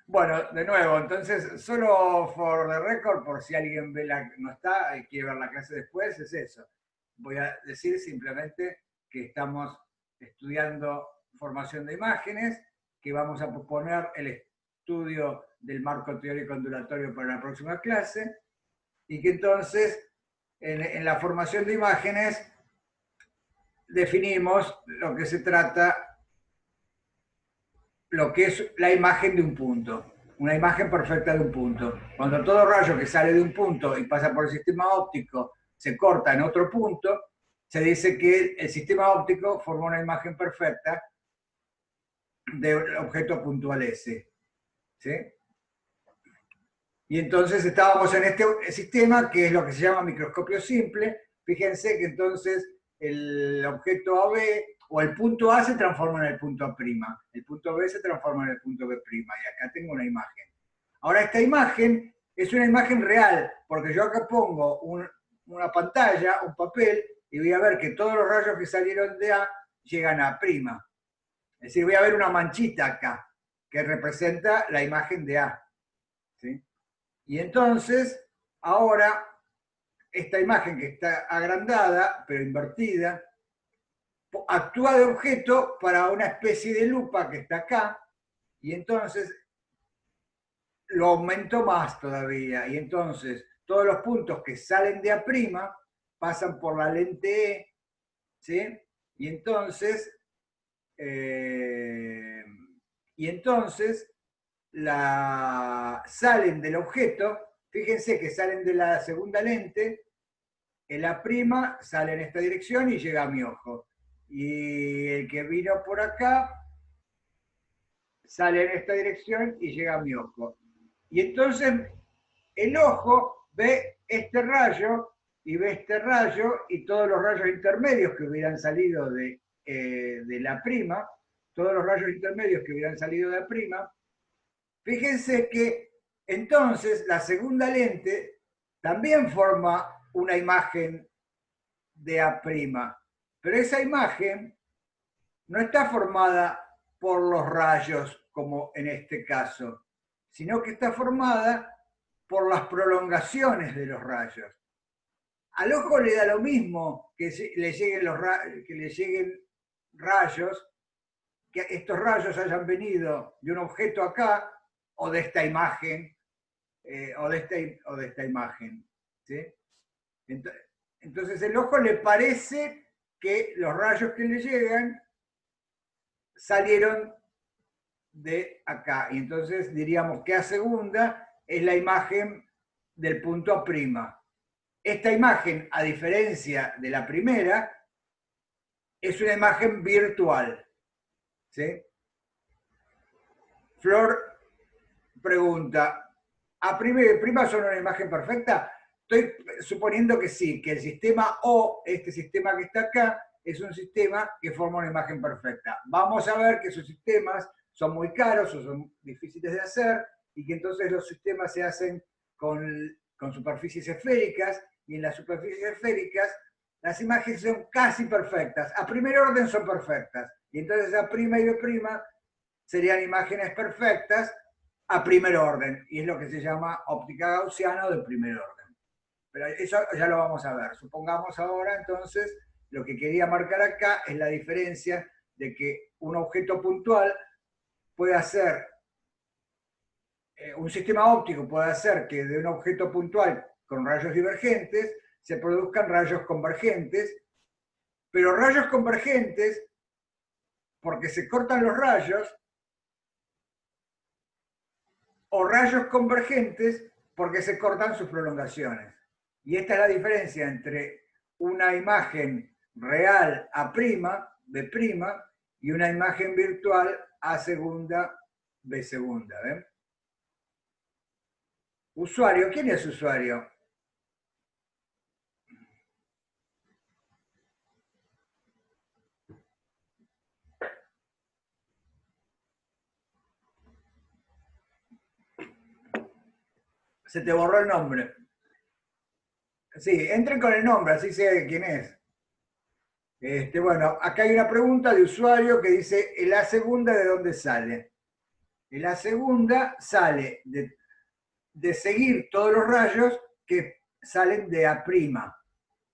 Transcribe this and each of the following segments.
Bueno, de nuevo, entonces, solo for the record, por si alguien no está y quiere ver la clase después, es eso. Voy a decir simplemente que estamos estudiando formación de imágenes, que vamos a proponer el estudio del marco teórico ondulatorio para la próxima clase, y que entonces en la formación de imágenes definimos lo que se trata, lo que es la imagen de un punto, una imagen perfecta de un punto. Cuando todo rayo que sale de un punto y pasa por el sistema óptico se corta en otro punto, se dice que el sistema óptico forma una imagen perfecta del objeto puntual S. ¿Sí? Y entonces estábamos en este sistema que es lo que se llama microscopio simple. Fíjense que entonces el objeto AB o el punto A se transforma en el punto A', el punto B se transforma en el punto B', y acá tengo una imagen. Ahora, esta imagen es una imagen real, porque yo acá pongo una pantalla, un papel, y voy a ver que todos los rayos que salieron de A llegan a A'. Es decir, voy a ver una manchita acá, que representa la imagen de A. ¿Sí? Y entonces, ahora, esta imagen que está agrandada, pero invertida, actúa de objeto para una especie de lupa que está acá, y entonces lo aumento más todavía, y entonces todos los puntos que salen de A' pasan por la lente E, ¿sí? Y entonces, eh, y entonces salen del objeto, fíjense que salen de la segunda lente, el A' sale en esta dirección y llega a mi ojo. Y el que vino por acá sale en esta dirección y llega a mi ojo. Y entonces el ojo ve este rayo y ve este rayo y todos los rayos intermedios que hubieran salido de la prima, todos los rayos intermedios que hubieran salido de la prima, fíjense que entonces la segunda lente también forma una imagen de A', pero esa imagen no está formada por los rayos, como en este caso, sino que está formada por las prolongaciones de los rayos. Al ojo le da lo mismo que le lleguen rayos, que estos rayos hayan venido de un objeto acá o de esta imagen, o de esta imagen. ¿Sí? Entonces el ojo le parece que los rayos que le llegan salieron de acá. Y entonces diríamos que A segunda es la imagen del punto A'. Esta imagen, a diferencia de la primera, es una imagen virtual. ¿Sí? Flor pregunta, ¿A' y prima son una imagen perfecta? Estoy suponiendo que sí, que el sistema O, este sistema que está acá, es un sistema que forma una imagen perfecta. Vamos a ver que sus sistemas son muy caros o son difíciles de hacer y que entonces los sistemas se hacen con superficies esféricas y en las superficies esféricas las imágenes son casi perfectas. A primer orden son perfectas y entonces A' y B' serían imágenes perfectas a primer orden, y es lo que se llama óptica gaussiana de primer orden. Pero eso ya lo vamos a ver. Supongamos ahora entonces, lo que quería marcar acá es la diferencia de que un objeto puntual puede hacer, un sistema óptico puede hacer que de un objeto puntual con rayos divergentes se produzcan rayos convergentes, pero rayos convergentes, porque se cortan los rayos, o rayos convergentes porque se cortan sus prolongaciones. Y esta es la diferencia entre una imagen real A', B', y una imagen virtual A segunda, B segunda. ¿Ven? Usuario, ¿quién es usuario? Se te borró el nombre. Sí, entren con el nombre, así sé quién es. Bueno, acá hay una pregunta de usuario que dice, ¿el A segunda de dónde sale? Y la segunda sale de seguir todos los rayos que salen de A'.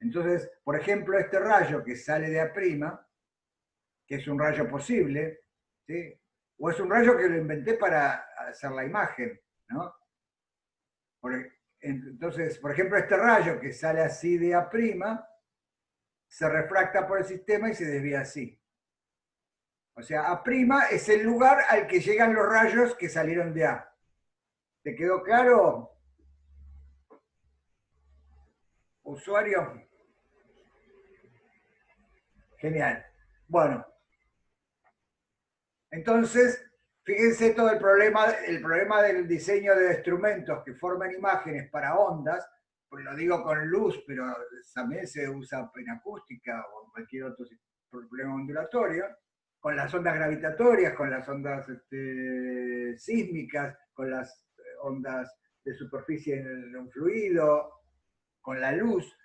Entonces, por ejemplo, este rayo que sale de A', que es un rayo posible, ¿sí? O es un rayo que lo inventé para hacer la imagen, ¿no? Entonces, por ejemplo, este rayo que sale así de A', se refracta por el sistema y se desvía así. O sea, A' es el lugar al que llegan los rayos que salieron de A. ¿Te quedó claro, usuario? Genial. Bueno, entonces, fíjense todo el problema del diseño de instrumentos que forman imágenes para ondas, pues lo digo con luz, pero también se usa en acústica o en cualquier otro problema ondulatorio, con las ondas gravitatorias, con las ondas sísmicas, con las ondas de superficie en un fluido, con la luz.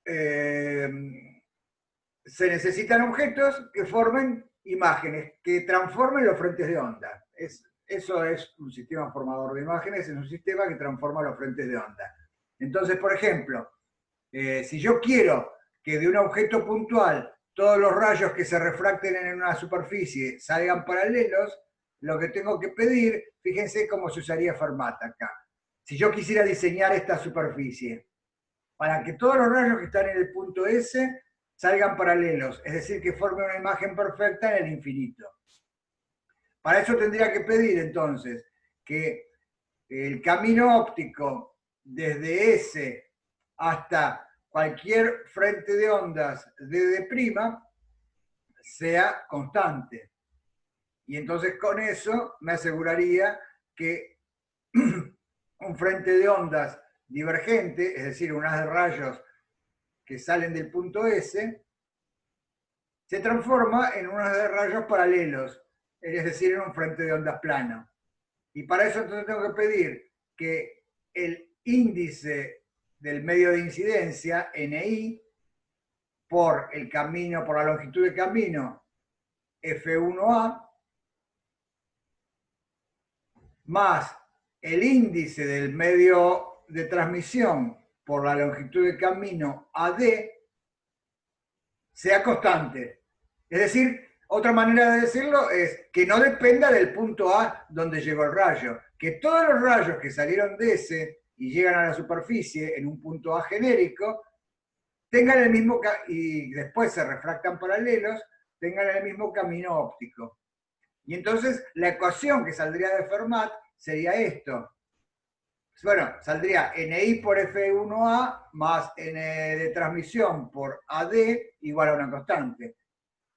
Se necesitan objetos que formen imágenes, que transformen los frentes de onda. Eso es un sistema formador de imágenes, es un sistema que transforma los frentes de onda. Entonces, por ejemplo, si yo quiero que de un objeto puntual todos los rayos que se refracten en una superficie salgan paralelos, lo que tengo que pedir, fíjense cómo se usaría Fermat acá. Si yo quisiera diseñar esta superficie, para que todos los rayos que están en el punto S salgan paralelos, es decir, que formen una imagen perfecta en el infinito. Para eso tendría que pedir entonces que el camino óptico desde S hasta cualquier frente de ondas de D' sea constante. Y entonces con eso me aseguraría que un frente de ondas divergente, es decir, un haz de rayos que salen del punto S, se transforma en un haz de rayos paralelos, es decir, en un frente de ondas plano. Y para eso entonces tengo que pedir que el índice del medio de incidencia, NI, por el camino, por la longitud de camino, F1A, más el índice del medio de transmisión por la longitud de camino AD, sea constante. Es decir, otra manera de decirlo es que no dependa del punto A donde llegó el rayo, que todos los rayos que salieron de ese y llegan a la superficie en un punto A genérico, tengan el mismo, y después se refractan paralelos, tengan el mismo camino óptico. Y entonces la ecuación que saldría de Fermat sería esto. Bueno, saldría NI por F1A más N de transmisión por AD igual a una constante.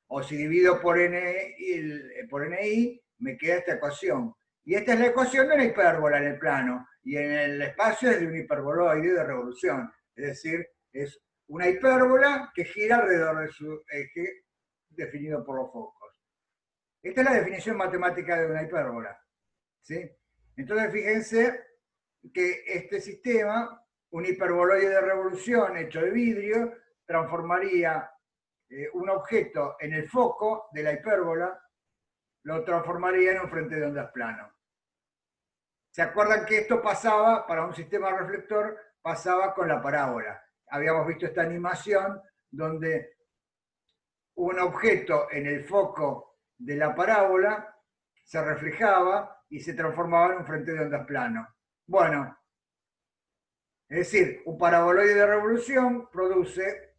O si divido por NI, me queda esta ecuación. Y esta es la ecuación de una hipérbola en el plano. Y en el espacio es de un hiperboloide de revolución. Es decir, es una hipérbola que gira alrededor de su eje definido por los focos. Esta es la definición matemática de una hipérbola, ¿sí? Entonces, fíjense que este sistema, un hiperboloide de revolución hecho de vidrio, transformaría un objeto en el foco de la hipérbola, lo transformaría en un frente de ondas plano. ¿Se acuerdan que esto pasaba, para un sistema reflector, pasaba con la parábola? Habíamos visto esta animación donde un objeto en el foco de la parábola se reflejaba y se transformaba en un frente de ondas plano. Bueno, es decir, un paraboloide de revolución produce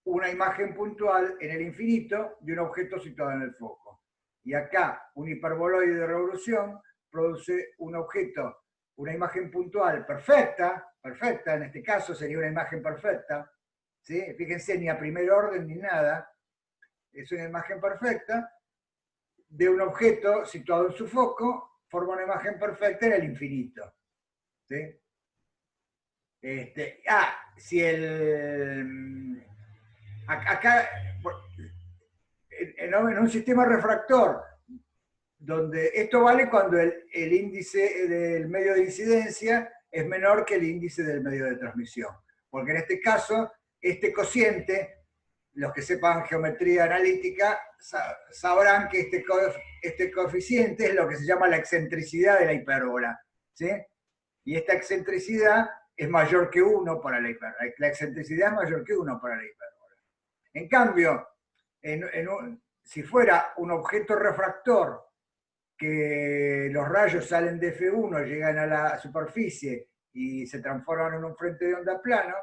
una imagen puntual en el infinito de un objeto situado en el foco. Y acá, un hiperboloide de revolución produce un objeto, una imagen puntual perfecta, en este caso sería una imagen perfecta, ¿sí? Fíjense, ni a primer orden ni nada, es una imagen perfecta de un objeto situado en su foco, forma una imagen perfecta en el infinito. ¿Sí? Si acá, en un sistema refractor, donde esto vale cuando el índice del medio de incidencia es menor que el índice del medio de transmisión. Porque en este caso, este cociente los que sepan geometría analítica sabrán que este coeficiente es lo que se llama la excentricidad de la hipérbola, ¿sí? Y esta excentricidad es mayor que 1 para la hipérbola. La excentricidad es mayor que 1 para la hipérbola. En cambio, si fuera un objeto refractor que los rayos salen de F1, llegan a la superficie y se transforman en un frente de onda plano,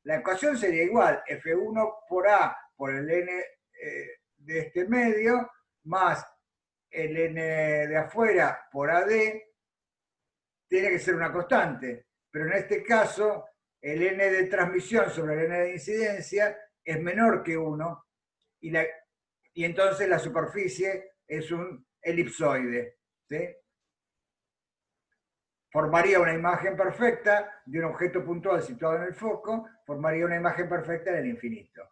la ecuación sería igual, F1 por A por el N de este medio, más el N de afuera por AD, tiene que ser una constante. Pero en este caso, el N de transmisión sobre el N de incidencia es menor que 1, y entonces la superficie es un elipsoide, ¿sí? Formaría una imagen perfecta de un objeto puntual situado en el foco, formaría una imagen perfecta del infinito.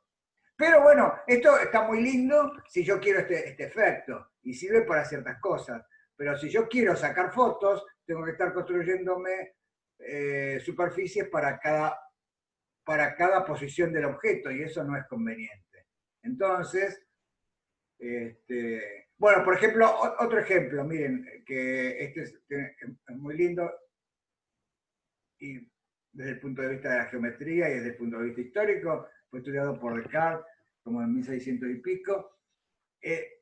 Pero bueno, esto está muy lindo si yo quiero este efecto, y sirve para ciertas cosas. Pero si yo quiero sacar fotos, tengo que estar construyéndome superficies para cada posición del objeto, y eso no es conveniente. Entonces, bueno, por ejemplo, otro ejemplo, miren, que este es muy lindo, y desde el punto de vista de la geometría y desde el punto de vista histórico, fue estudiado por Descartes, como en 1600 y pico.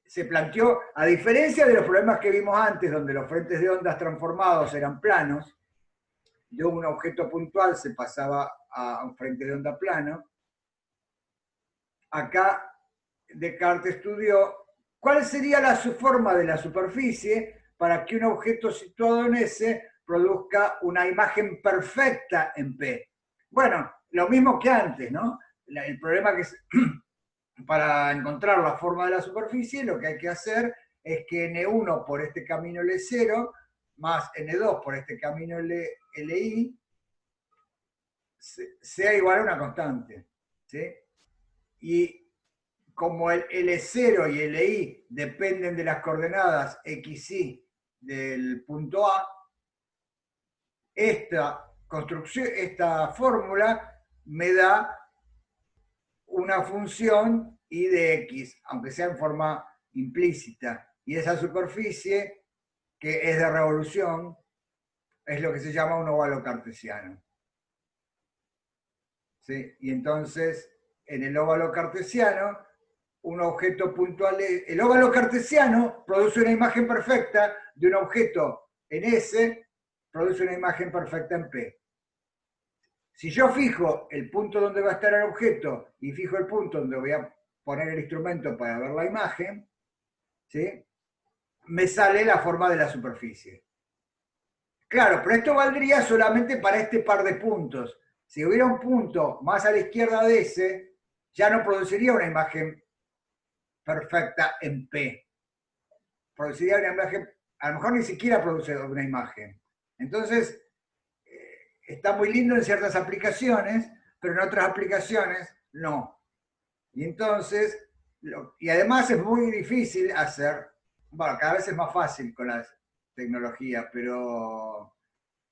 Se planteó, a diferencia de los problemas que vimos antes, donde los frentes de ondas transformados eran planos, de un objeto puntual se pasaba a un frente de onda plano, acá Descartes estudió cuál sería la forma de la superficie para que un objeto situado en S produzca una imagen perfecta en P. Bueno, lo mismo que antes, ¿no? El problema que es, para encontrar la forma de la superficie, lo que hay que hacer es que N1 por este camino L0 más N2 por este camino LI sea igual a una constante, ¿sí? Y como el L0 y el LI dependen de las coordenadas X, Y del punto A, esta fórmula me da una función y de X, aunque sea en forma implícita. Y esa superficie, que es de revolución, es lo que se llama un óvalo cartesiano. ¿Sí? Y entonces, en el óvalo cartesiano, un objeto puntual, el óvalo cartesiano produce una imagen perfecta de un objeto en S, produce una imagen perfecta en P. Si yo fijo el punto donde va a estar el objeto y fijo el punto donde voy a poner el instrumento para ver la imagen, ¿sí? Me sale la forma de la superficie. Claro, pero esto valdría solamente para este par de puntos. Si hubiera un punto más a la izquierda de ese, ya no produciría una imagen perfecta en P. Produciría una imagen, a lo mejor ni siquiera produce una imagen. Entonces, está muy lindo en ciertas aplicaciones, pero en otras aplicaciones no. Y entonces, y además es muy difícil hacer, bueno, cada vez es más fácil con la tecnología, pero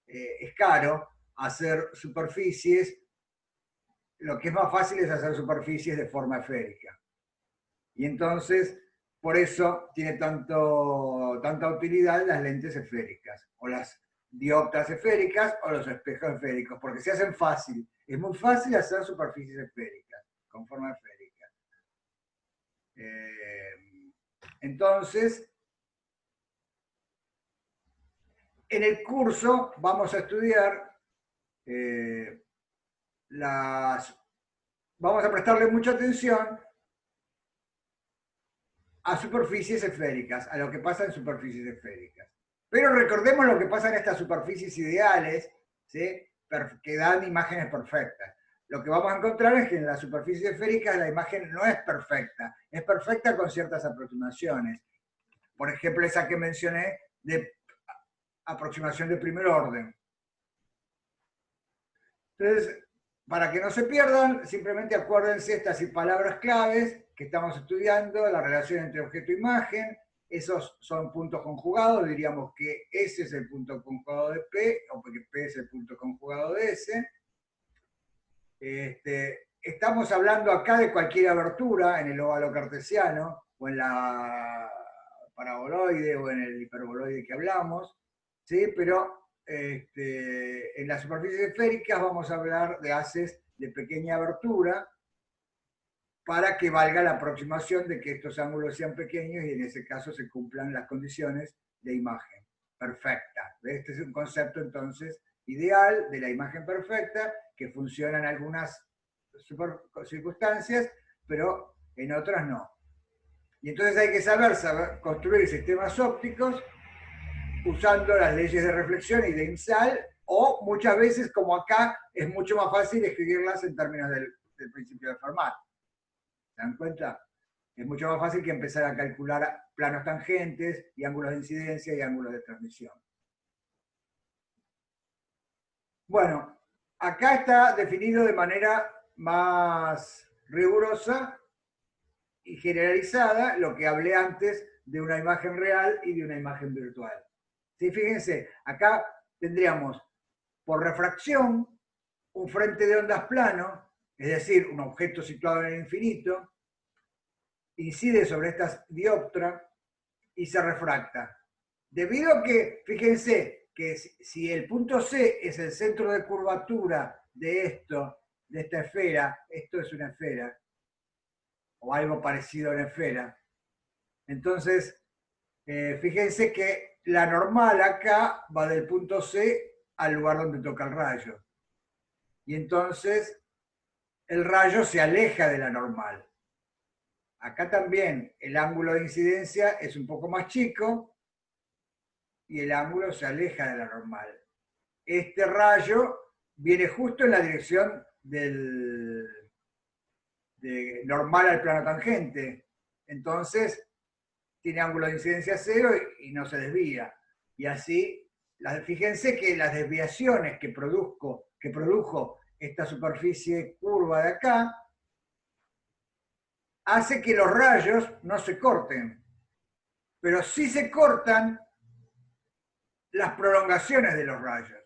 es caro hacer superficies. Lo que es más fácil es hacer superficies de forma esférica. Y entonces, por eso tiene tanta utilidad las lentes esféricas, o las dioptras esféricas, o los espejos esféricos, porque se hacen fácil. Es muy fácil hacer superficies esféricas, con forma esférica. Entonces, en el curso vamos a estudiar vamos a prestarle mucha atención a superficies esféricas, a lo que pasa en superficies esféricas. Pero recordemos lo que pasa en estas superficies ideales, ¿sí? Que dan imágenes perfectas. Lo que vamos a encontrar es que en las superficies esféricas la imagen no es perfecta con ciertas aproximaciones. Por ejemplo, esa que mencioné de aproximación de primer orden. Entonces, para que no se pierdan, simplemente acuérdense estas palabras claves que estamos estudiando, la relación entre objeto e imagen. Esos son puntos conjugados, diríamos que S es el punto conjugado de P, o que P es el punto conjugado de S. estamos hablando acá de cualquier abertura en el óvalo cartesiano, o en la paraboloide, o en el hiperboloide que hablamos, ¿sí? Pero en las superficies esféricas vamos a hablar de haces de pequeña abertura, para que valga la aproximación de que estos ángulos sean pequeños y en ese caso se cumplan las condiciones de imagen perfecta. Este es un concepto entonces ideal de la imagen perfecta que funciona en algunas circunstancias, pero en otras no. Y entonces hay que saber construir sistemas ópticos usando las leyes de reflexión y de IMSAL, o muchas veces, como acá, es mucho más fácil escribirlas en términos del principio de Fermat. ¿Se dan cuenta? Es mucho más fácil que empezar a calcular planos tangentes y ángulos de incidencia y ángulos de transmisión. Bueno, acá está definido de manera más rigurosa y generalizada lo que hablé antes de una imagen real y de una imagen virtual. ¿Sí? Fíjense, acá tendríamos por refracción un frente de ondas plano, es decir, un objeto situado en el infinito, incide sobre esta dioptra y se refracta. Debido a que, fíjense, que si el punto C es el centro de curvatura de esta esfera, esto es una esfera, o algo parecido a una esfera, entonces, fíjense que la normal acá va del punto C al lugar donde toca el rayo. Y entonces, el rayo se aleja de la normal. Acá también el ángulo de incidencia es un poco más chico y el ángulo se aleja de la normal. Este rayo viene justo en la dirección normal al plano tangente. Entonces, tiene ángulo de incidencia cero y no se desvía. Y así, fíjense que las desviaciones que produjo esta superficie curva de acá, hace que los rayos no se corten, pero sí se cortan las prolongaciones de los rayos.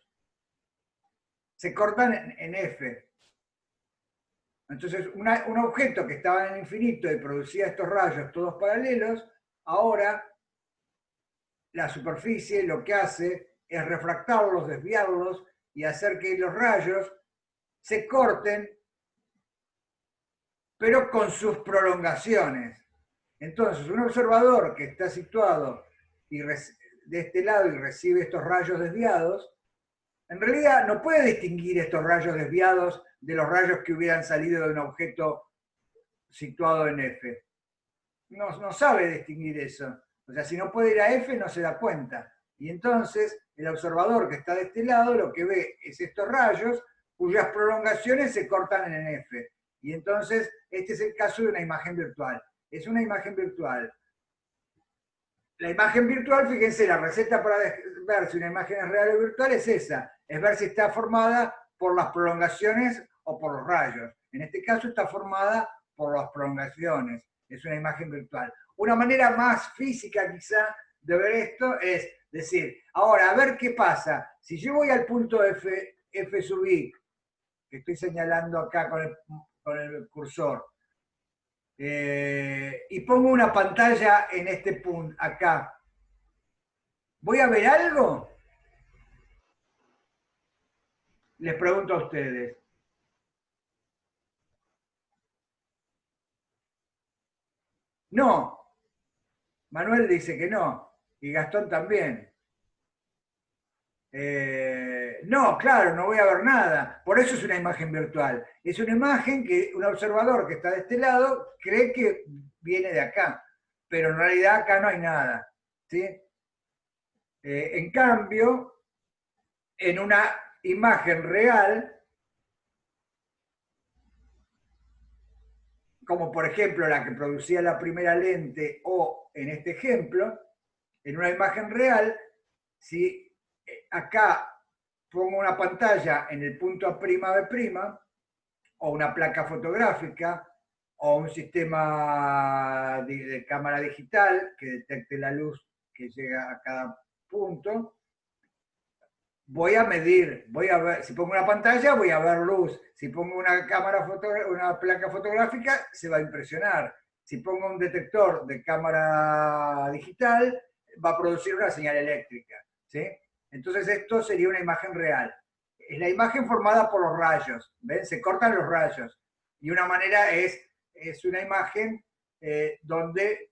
Se cortan en F. Entonces, un objeto que estaba en el infinito y producía estos rayos todos paralelos, ahora la superficie lo que hace es refractarlos, desviarlos y hacer que los rayos se corten, pero con sus prolongaciones. Entonces, un observador que está situado de este lado y recibe estos rayos desviados, en realidad no puede distinguir estos rayos desviados de los rayos que hubieran salido de un objeto situado en F. No sabe distinguir eso. O sea, si no puede ir a F, no se da cuenta. Y entonces, el observador que está de este lado lo que ve es estos rayos cuyas prolongaciones se cortan en F. Y entonces, este es el caso de una imagen virtual. Es una imagen virtual. La imagen virtual, fíjense, la receta para ver si una imagen es real o virtual es esa. Es ver si está formada por las prolongaciones o por los rayos. En este caso está formada por las prolongaciones. Es una imagen virtual. Una manera más física quizá de ver esto es decir, ahora, a ver qué pasa. Si yo voy al punto F sub i, que estoy señalando acá con el cursor, y pongo una pantalla en este punto, acá, ¿voy a ver algo? Les pregunto a ustedes. No. Manuel dice que no. Y Gastón también. No, claro, no voy a ver nada. Por eso es una imagen virtual. Es una imagen que un observador que está de este lado cree que viene de acá. Pero en realidad acá no hay nada. ¿Sí? En cambio, en una imagen real, como por ejemplo la que producía la primera lente o en este ejemplo, en una imagen real, si acá pongo una pantalla en el punto A', o una placa fotográfica, o un sistema de cámara digital que detecte la luz que llega a cada punto, voy a medir, voy a ver, si pongo una pantalla voy a ver luz, si pongo una cámara una placa fotográfica se va a impresionar, si pongo un detector de cámara digital va a producir una señal eléctrica, ¿sí? Entonces esto sería una imagen real. Es la imagen formada por los rayos, ¿ven? Se cortan los rayos. Y una manera es una imagen donde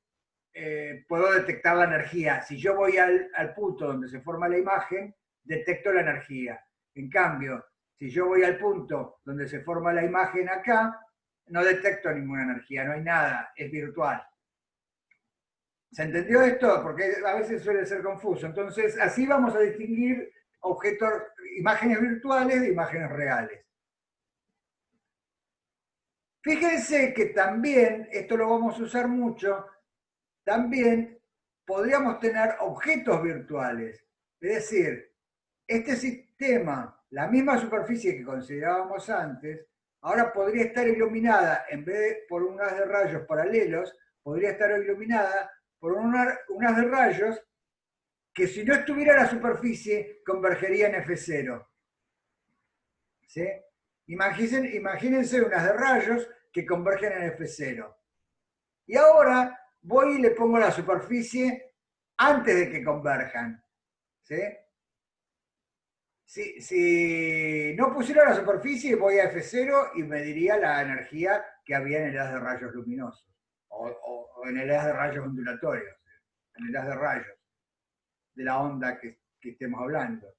puedo detectar la energía. Si yo voy al punto donde se forma la imagen, detecto la energía. En cambio, si yo voy al punto donde se forma la imagen acá, no detecto ninguna energía, no hay nada, es virtual. ¿Se entendió esto? Porque a veces suele ser confuso. Entonces, así vamos a distinguir objetos, imágenes virtuales de imágenes reales. Fíjense que también, esto lo vamos a usar mucho, también podríamos tener objetos virtuales. Es decir, este sistema, la misma superficie que considerábamos antes, ahora podría estar iluminada, en vez de por un haz de rayos paralelos, podría estar iluminada por un haz de rayos que si no estuviera la superficie, convergería en F0. ¿Sí? Imagínense unas de rayos que convergen en F0. Y ahora voy y le pongo la superficie antes de que converjan. ¿Sí? Si no pusiera la superficie, voy a F0 y mediría la energía que había en el haz de rayos luminosos o en el haz de rayos ondulatorios, en el haz de rayos de la onda que estemos hablando.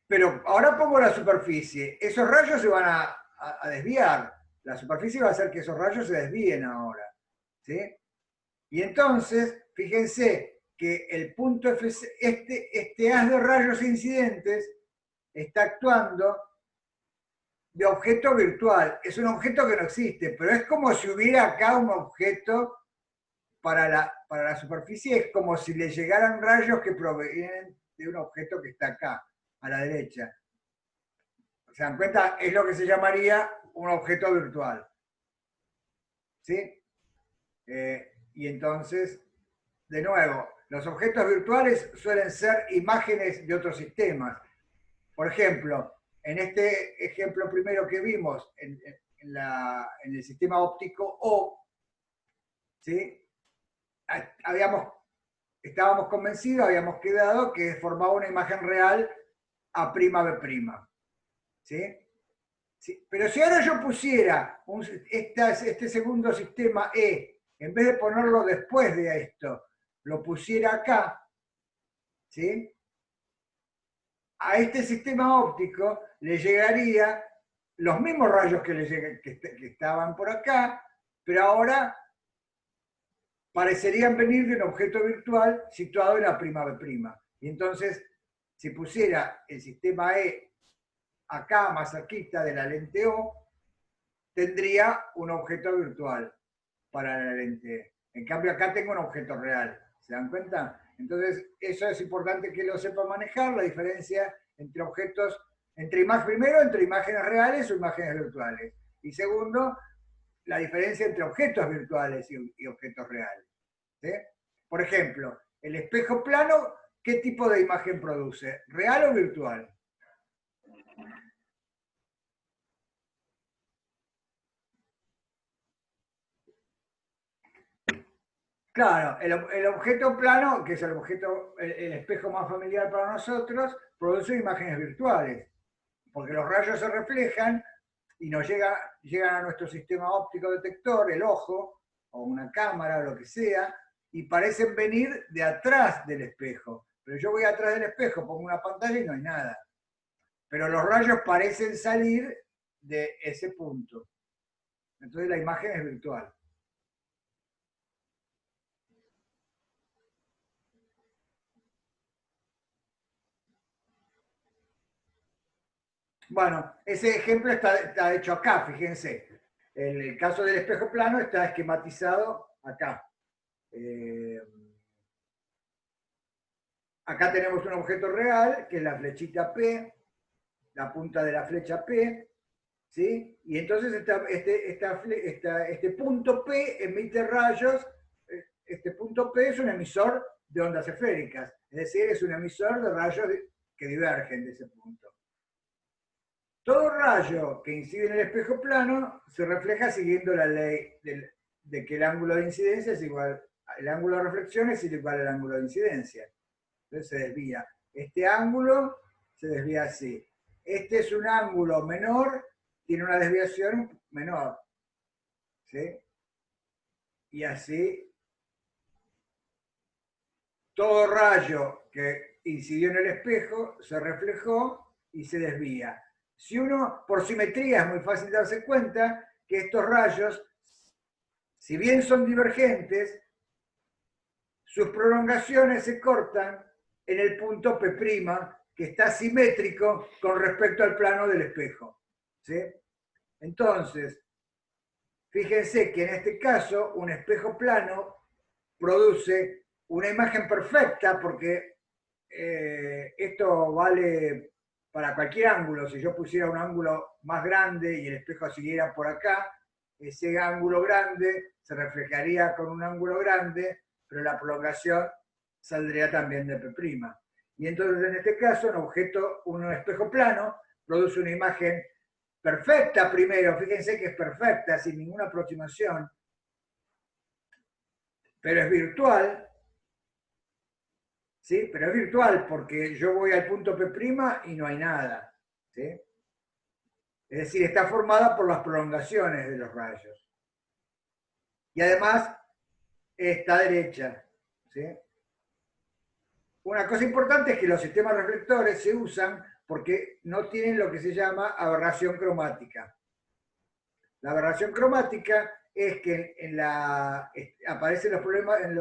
Pero ahora pongo la superficie, esos rayos se van a desviar, la superficie va a hacer que esos rayos se desvíen ahora. ¿Sí? Y entonces, fíjense que el punto F, este haz de rayos incidentes está actuando de objeto virtual. Es un objeto que no existe, pero es como si hubiera acá un objeto para la superficie, es como si le llegaran rayos que provienen de un objeto que está acá, a la derecha. ¿Se dan cuenta? Es lo que se llamaría un objeto virtual. ¿Sí? Y entonces, de nuevo, los objetos virtuales suelen ser imágenes de otros sistemas. Por ejemplo, en este ejemplo primero que vimos, en el sistema óptico O, ¿sí? Estábamos convencidos, habíamos quedado que formaba una imagen real A' B'. ¿Sí? Sí, pero si ahora yo pusiera este segundo sistema E, en vez de ponerlo después de esto, lo pusiera acá, ¿sí? A este sistema óptico le llegaría los mismos rayos que estaban por acá, pero ahora parecerían venir de un objeto virtual situado en B'. Y entonces, si pusiera el sistema E acá, más cerquita de la lente O, tendría un objeto virtual para la lente E. En cambio, acá tengo un objeto real. ¿Se dan cuenta? Entonces, eso es importante que lo sepa manejar, la diferencia entre objetos, primero, entre imágenes reales o imágenes virtuales. Y segundo, la diferencia entre objetos virtuales y objetos reales. ¿Sí? Por ejemplo, el espejo plano, ¿qué tipo de imagen produce? ¿Real o virtual? Claro, el objeto plano, que es el espejo más familiar para nosotros, produce imágenes virtuales, porque los rayos se reflejan y llegan a nuestro sistema óptico detector, el ojo, o una cámara, o lo que sea, y parecen venir de atrás del espejo. Pero yo voy atrás del espejo, pongo una pantalla y no hay nada. Pero los rayos parecen salir de ese punto. Entonces la imagen es virtual. Bueno, ese ejemplo está hecho acá, fíjense. El caso del espejo plano está esquematizado acá. Eh, Acá tenemos un objeto real, que es la flechita P, la punta de la flecha P, ¿sí? Y entonces este punto P emite rayos, este punto P es un emisor de ondas esféricas. Es decir, es un emisor de rayos que divergen de ese punto. Todo rayo que incide en el espejo plano se refleja siguiendo la ley de que el ángulo de incidencia es igual, el ángulo de reflexión es igual al ángulo de incidencia. Entonces se desvía. Este ángulo se desvía así. Este es un ángulo menor, tiene una desviación menor. ¿Sí? Y así, todo rayo que incidió en el espejo se reflejó y se desvía. Si uno, por simetría, es muy fácil darse cuenta que estos rayos, si bien son divergentes, sus prolongaciones se cortan en el punto P', que está simétrico con respecto al plano del espejo. ¿Sí? Entonces, fíjense que en este caso un espejo plano produce una imagen perfecta porque esto vale para cualquier ángulo. Si yo pusiera un ángulo más grande y el espejo siguiera por acá, ese ángulo grande se reflejaría con un ángulo grande, pero la prolongación saldría también de P'. Y entonces en este caso un espejo plano produce una imagen perfecta primero, fíjense que es perfecta, sin ninguna aproximación, pero es virtual, ¿sí? Pero es virtual porque yo voy al punto P' y no hay nada, ¿sí? Es decir, está formada por las prolongaciones de los rayos. Y además está derecha, ¿sí? Una cosa importante es que los sistemas reflectores se usan porque no tienen lo que se llama aberración cromática. La aberración cromática es que aparecen los problemas en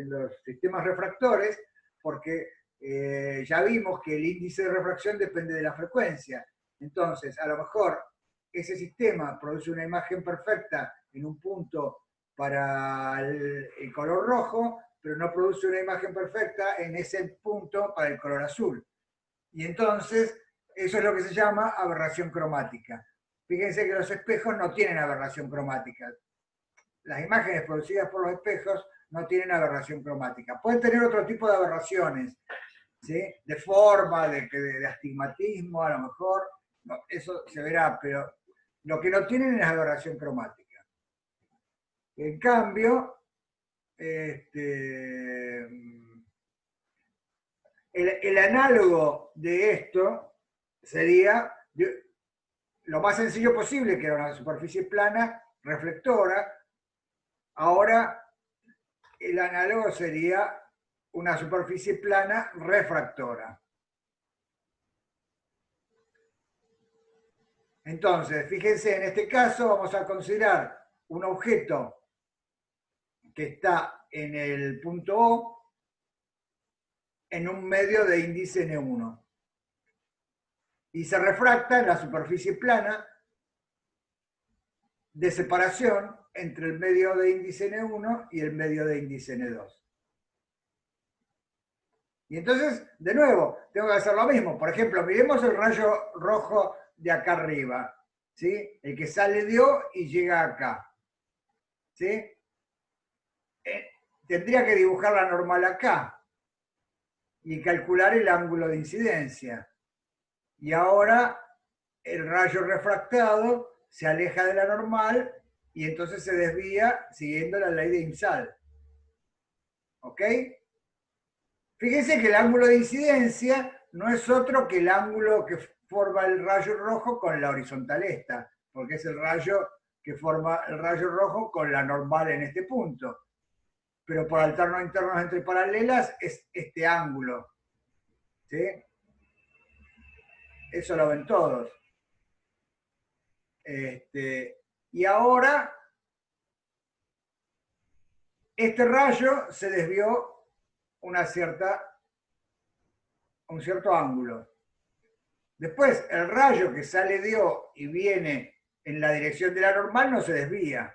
los sistemas refractores porque ya vimos que el índice de refracción depende de la frecuencia. Entonces, a lo mejor ese sistema produce una imagen perfecta en un punto para el color rojo, pero no produce una imagen perfecta en ese punto para el color azul. Y entonces, eso es lo que se llama aberración cromática. Fíjense que los espejos no tienen aberración cromática. Las imágenes producidas por los espejos no tienen aberración cromática. Pueden tener otro tipo de aberraciones, ¿sí? De forma, de astigmatismo, a lo mejor. No, eso se verá, pero lo que no tienen es aberración cromática. En cambio, el análogo de esto sería lo más sencillo posible, que era una superficie plana, reflectora. Ahora el análogo sería una superficie plana refractora. Entonces, fíjense, en este caso vamos a considerar un objeto que está en el punto O en un medio de índice N1 y se refracta en la superficie plana de separación entre el medio de índice N1 y el medio de índice N2. Y entonces, de nuevo, tengo que hacer lo mismo. Por ejemplo, miremos el rayo rojo de acá arriba, ¿sí? El que sale de O y llega acá, ¿sí? Tendría que dibujar la normal acá y calcular el ángulo de incidencia. Y ahora el rayo refractado se aleja de la normal y entonces se desvía siguiendo la ley de Imsal. ¿Ok? Fíjense que el ángulo de incidencia no es otro que el ángulo que forma el rayo rojo con la horizontal esta, porque es el rayo que forma el rayo rojo con la normal en este punto. Pero por alternos internos entre paralelas es este ángulo. ¿Sí? Eso lo ven todos. Y ahora este rayo se desvió un cierto ángulo. Después, el rayo que sale de O y viene en la dirección de la normal no se desvía.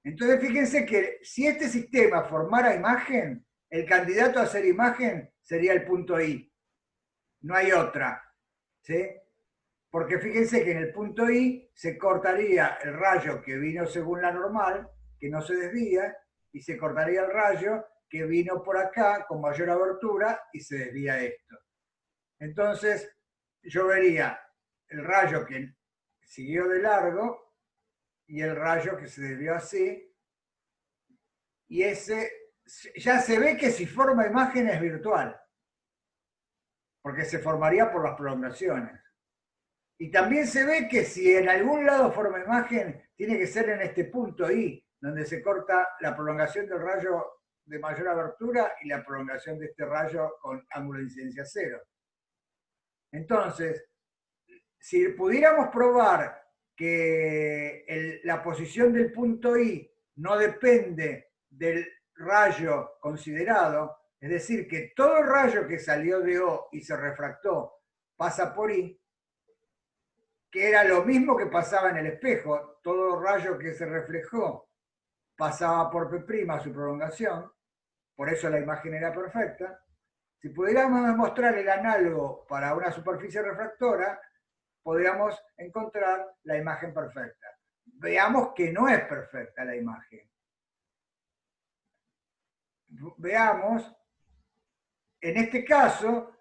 Entonces, fíjense que si este sistema formara imagen, el candidato a hacer imagen sería el punto I. No hay otra. ¿Sí? Porque fíjense que en el punto I se cortaría el rayo que vino según la normal, que no se desvía, y se cortaría el rayo que vino por acá con mayor abertura y se desvía esto. Entonces, yo vería el rayo que siguió de largo y el rayo que se desvió así, y ese ya se ve que si forma imagen es virtual, porque se formaría por las prolongaciones. Y también se ve que si en algún lado forma imagen, tiene que ser en este punto I, donde se corta la prolongación del rayo de mayor abertura y la prolongación de este rayo con ángulo de incidencia cero. Entonces, si pudiéramos probar que la posición del punto I no depende del rayo considerado, es decir, que todo rayo que salió de O y se refractó pasa por I, que era lo mismo que pasaba en el espejo, todo rayo que se reflejó pasaba por P', su prolongación, por eso la imagen era perfecta. Si pudiéramos demostrar el análogo para una superficie refractora, podríamos encontrar la imagen perfecta. Veamos que no es perfecta la imagen. Veamos, en este caso,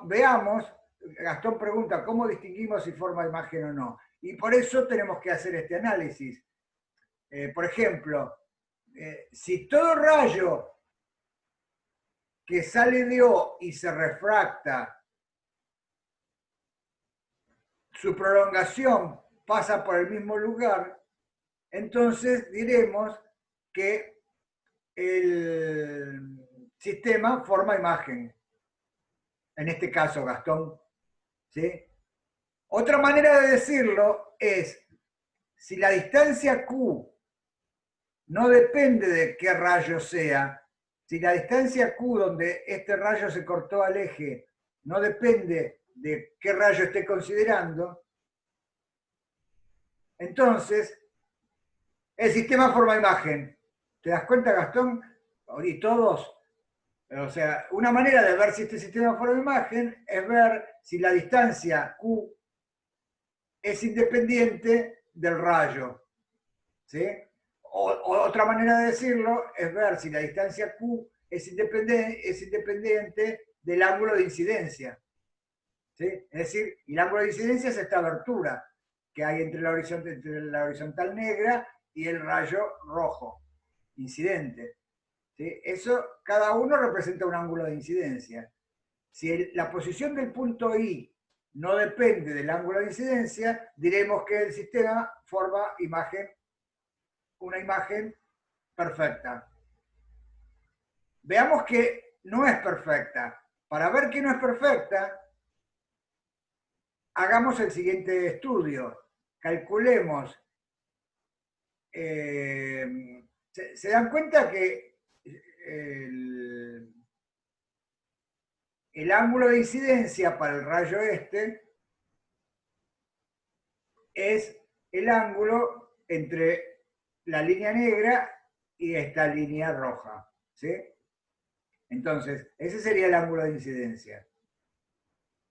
veamos, Gastón pregunta, ¿cómo distinguimos si forma imagen o no? Y por eso tenemos que hacer este análisis. Por ejemplo, si todo rayo que sale de O y se refracta, su prolongación pasa por el mismo lugar, entonces diremos que el sistema forma imagen. En este caso, Gastón. ¿Sí? Otra manera de decirlo es, si la distancia Q no depende de qué rayo sea, si la distancia Q donde este rayo se cortó al eje no depende de qué rayo esté considerando, entonces el sistema forma imagen. ¿Te das cuenta, Gastón? Y todos. O sea, una manera de ver si este sistema forma imagen es ver si la distancia Q es independiente del rayo. ¿Sí? Otra manera de decirlo es ver si la distancia Q es independiente del ángulo de incidencia. ¿Sí? Es decir, el ángulo de incidencia es esta abertura que hay entre la horizontal negra y el rayo rojo, incidente. ¿Sí? Eso, cada uno representa un ángulo de incidencia. Si la posición del punto I no depende del ángulo de incidencia, diremos que el sistema forma una imagen perfecta. Veamos que no es perfecta. Para ver que no es perfecta, hagamos el siguiente estudio. Calculemos. ¿Se dan cuenta que el ángulo de incidencia para el rayo este es el ángulo entre la línea negra y esta línea roja? ¿Sí? Entonces, ese sería el ángulo de incidencia.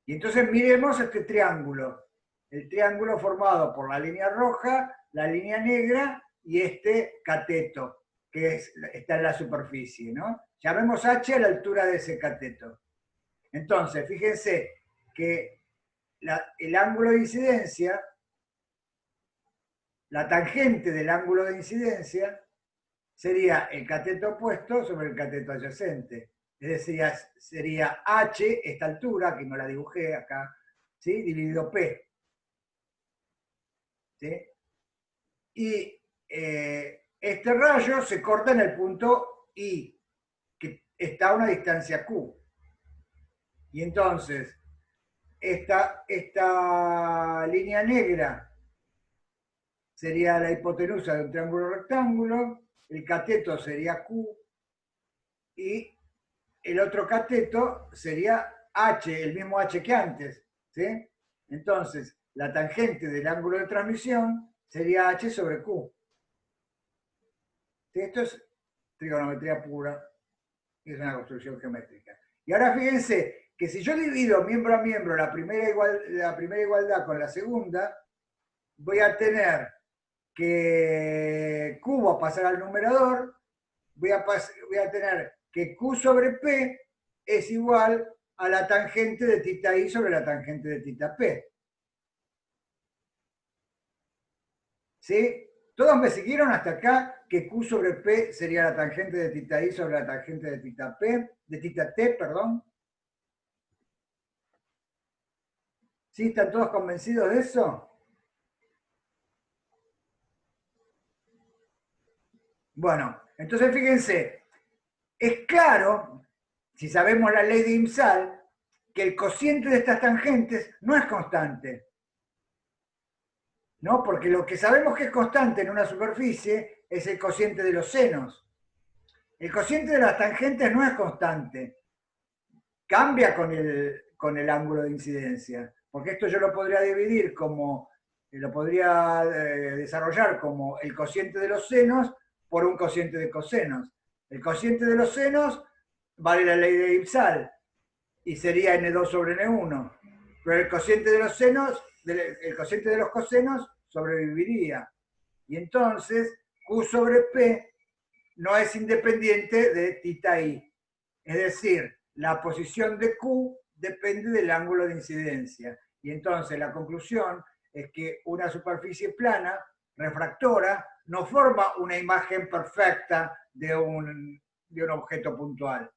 Y entonces miremos este triángulo. El triángulo formado por la línea roja, la línea negra y este cateto, que está en la superficie, ¿no? Llamemos H a la altura de ese cateto. Entonces, fíjense que el ángulo de incidencia, la tangente del ángulo de incidencia, sería el cateto opuesto sobre el cateto adyacente. Es decir, sería H, esta altura, que no la dibujé acá, ¿sí? Dividido P. ¿Sí? Y este rayo se corta en el punto I, que está a una distancia Q. Y entonces, esta línea negra sería la hipotenusa de un triángulo rectángulo, el cateto sería Q, y el otro cateto sería H, el mismo H que antes. ¿Sí? Entonces, la tangente del ángulo de transmisión sería H sobre Q. ¿Sí? Esto es trigonometría pura, es una construcción geométrica. Y ahora fíjense que si yo divido miembro a miembro la primera igualdad con la segunda, voy a tener que Q va a pasar al numerador, voy a tener que Q sobre P es igual a la tangente de θ I sobre la tangente de θ P. ¿Sí? ¿Todos me siguieron hasta acá que Q sobre P sería la tangente de θ I sobre la tangente de θ P, de θ T, perdón? ¿Sí? ¿Están todos convencidos de eso? Bueno, entonces fíjense, es claro, si sabemos la ley de Imsal, que el cociente de estas tangentes no es constante. ¿No? Porque lo que sabemos que es constante en una superficie es el cociente de los senos. El cociente de las tangentes no es constante, cambia con el ángulo de incidencia, porque esto yo lo podría dividir como, lo podría desarrollar como el cociente de los senos por un cociente de cosenos. El cociente de los senos vale la ley de Ipsal y sería N2 sobre N1, pero el cociente de los senos, el cociente de los cosenos sobreviviría. Y entonces Q sobre P no es independiente de θ I. Es decir, la posición de Q depende del ángulo de incidencia. Y entonces la conclusión es que una superficie plana, refractora, no forma una imagen perfecta de un objeto puntual.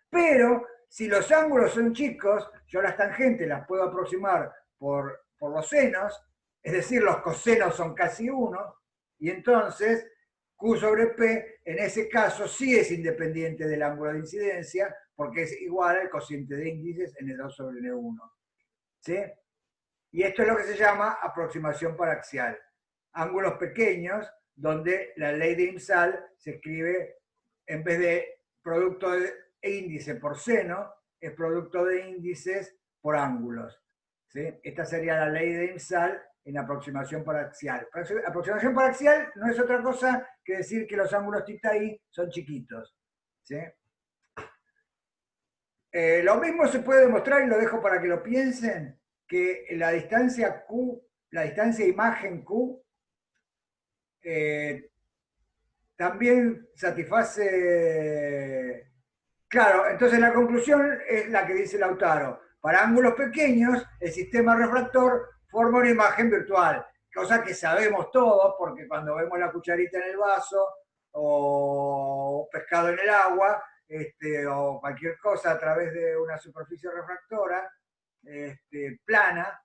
Pero si los ángulos son chicos, yo las tangentes las puedo aproximar por los senos, es decir, los cosenos son casi 1, y entonces Q sobre P en ese caso sí es independiente del ángulo de incidencia, porque es igual al cociente de índices N2 sobre N1. ¿Sí? Y esto es lo que se llama aproximación paraxial. Ángulos pequeños donde la ley de Imsal se escribe, en vez de producto de índice por seno, es producto de índices por ángulos. ¿Sí? Esta sería la ley de Imsal en aproximación paraxial. Aproximación paraxial no es otra cosa que decir que los ángulos θ I son chiquitos. ¿Sí? Lo mismo se puede demostrar, y lo dejo para que lo piensen, que la distancia Q, la distancia imagen Q, también satisface. Claro, entonces la conclusión es la que dice Lautaro. Para ángulos pequeños, el sistema refractor forma una imagen virtual, cosa que sabemos todos, porque cuando vemos la cucharita en el vaso o pescado en el agua, o cualquier cosa a través de una superficie refractora plana,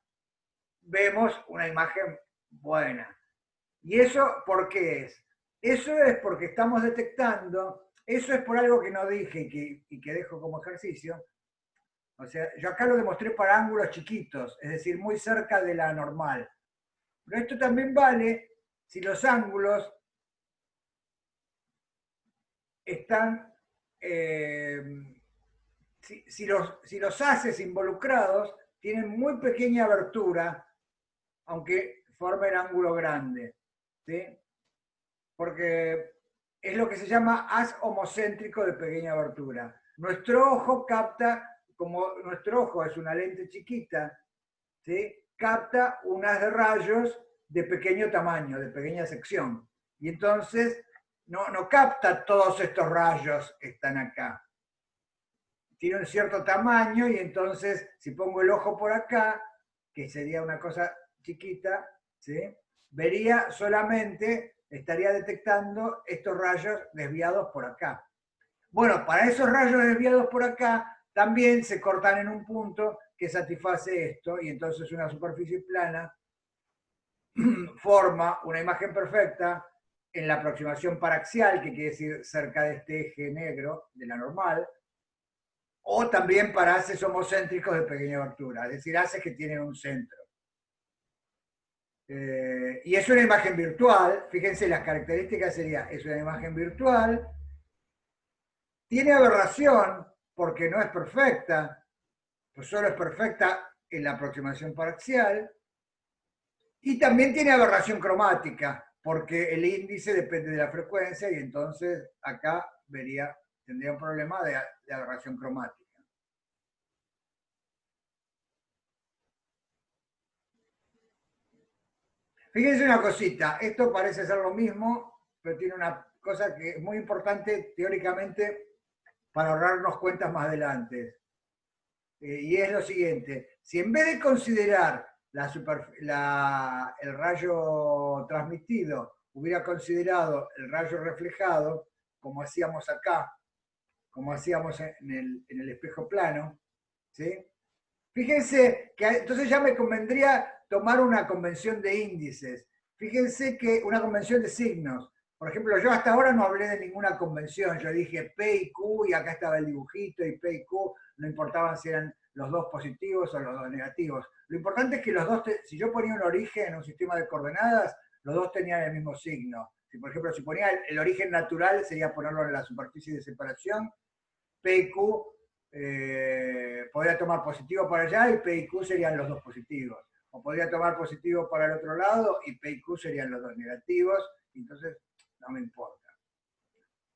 vemos una imagen buena. ¿Y eso por qué es? Eso es porque estamos detectando, eso es por algo que no dije y que dejo como ejercicio. O sea, yo acá lo demostré para ángulos chiquitos, es decir, muy cerca de la normal. Pero esto también vale si los ángulos están, si los haces involucrados tienen muy pequeña abertura, aunque formen ángulo grande. ¿Sí? Porque es lo que se llama haz homocéntrico de pequeña abertura. Nuestro ojo capta, como nuestro ojo es una lente chiquita, ¿sí? Capta un haz de rayos de pequeño tamaño, de pequeña sección. Y entonces no capta todos estos rayos que están acá. Tiene un cierto tamaño y entonces si pongo el ojo por acá, que sería una cosa chiquita, ¿sí? Vería solamente, estaría detectando estos rayos desviados por acá. Bueno, para esos rayos desviados por acá, también se cortan en un punto que satisface esto, y entonces una superficie plana forma una imagen perfecta en la aproximación paraxial, que quiere decir cerca de este eje negro de la normal, o también para haces homocéntricos de pequeña abertura, es decir, haces que tienen un centro. Y es una imagen virtual, fíjense las características sería, es una imagen virtual, tiene aberración porque no es perfecta, pues solo es perfecta en la aproximación parcial, y también tiene aberración cromática, porque el índice depende de la frecuencia y entonces acá tendría un problema de aberración cromática. Fíjense una cosita, esto parece ser lo mismo, pero tiene una cosa que es muy importante teóricamente para ahorrarnos cuentas más adelante. Y es lo siguiente, si en vez de considerar el rayo transmitido, hubiera considerado el rayo reflejado, como hacíamos acá, como hacíamos en el espejo plano, ¿sí? Fíjense que entonces ya me convendría tomar una convención de índices. Fíjense que una convención de signos. Por ejemplo, yo hasta ahora no hablé de ninguna convención. Yo dije P y Q y acá estaba el dibujito y P y Q no importaban si eran los dos positivos o los dos negativos. Lo importante es que los dos, si yo ponía un origen en un sistema de coordenadas, los dos tenían el mismo signo. Si, por ejemplo, si ponía el origen natural, sería ponerlo en la superficie de separación. P y Q podría tomar positivo para allá y P y Q serían los dos positivos. O podría tomar positivo para el otro lado y P y Q serían los dos negativos. Entonces, no me importa.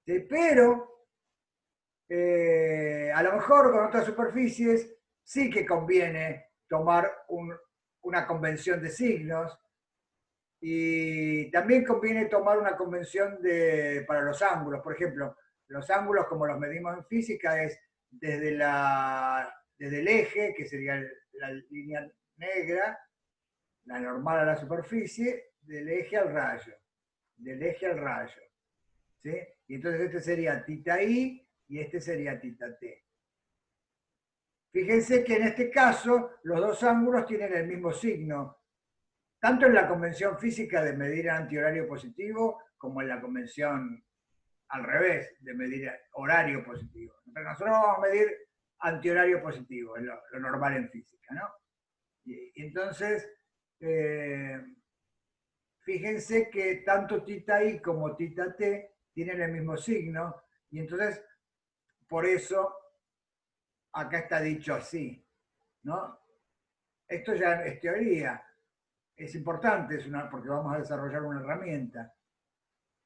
Sí, pero a lo mejor con otras superficies sí que conviene tomar una convención de signos y también conviene tomar una convención para los ángulos. Por ejemplo, los ángulos como los medimos en física es desde el eje, que sería la línea negra, la normal a la superficie, del eje al rayo. Del eje al rayo. ¿Sí? Y entonces este sería tita i y este sería tita t. Fíjense que en este caso los dos ángulos tienen el mismo signo, tanto en la convención física de medir antihorario positivo como en la convención al revés, de medir horario positivo. Pero nosotros vamos a medir antihorario positivo, es lo normal en física, ¿no? Y entonces, fíjense que tanto tita i como tita t tienen el mismo signo, y entonces, por eso, acá está dicho así, ¿no? Esto ya es teoría, es importante, porque vamos a desarrollar una herramienta.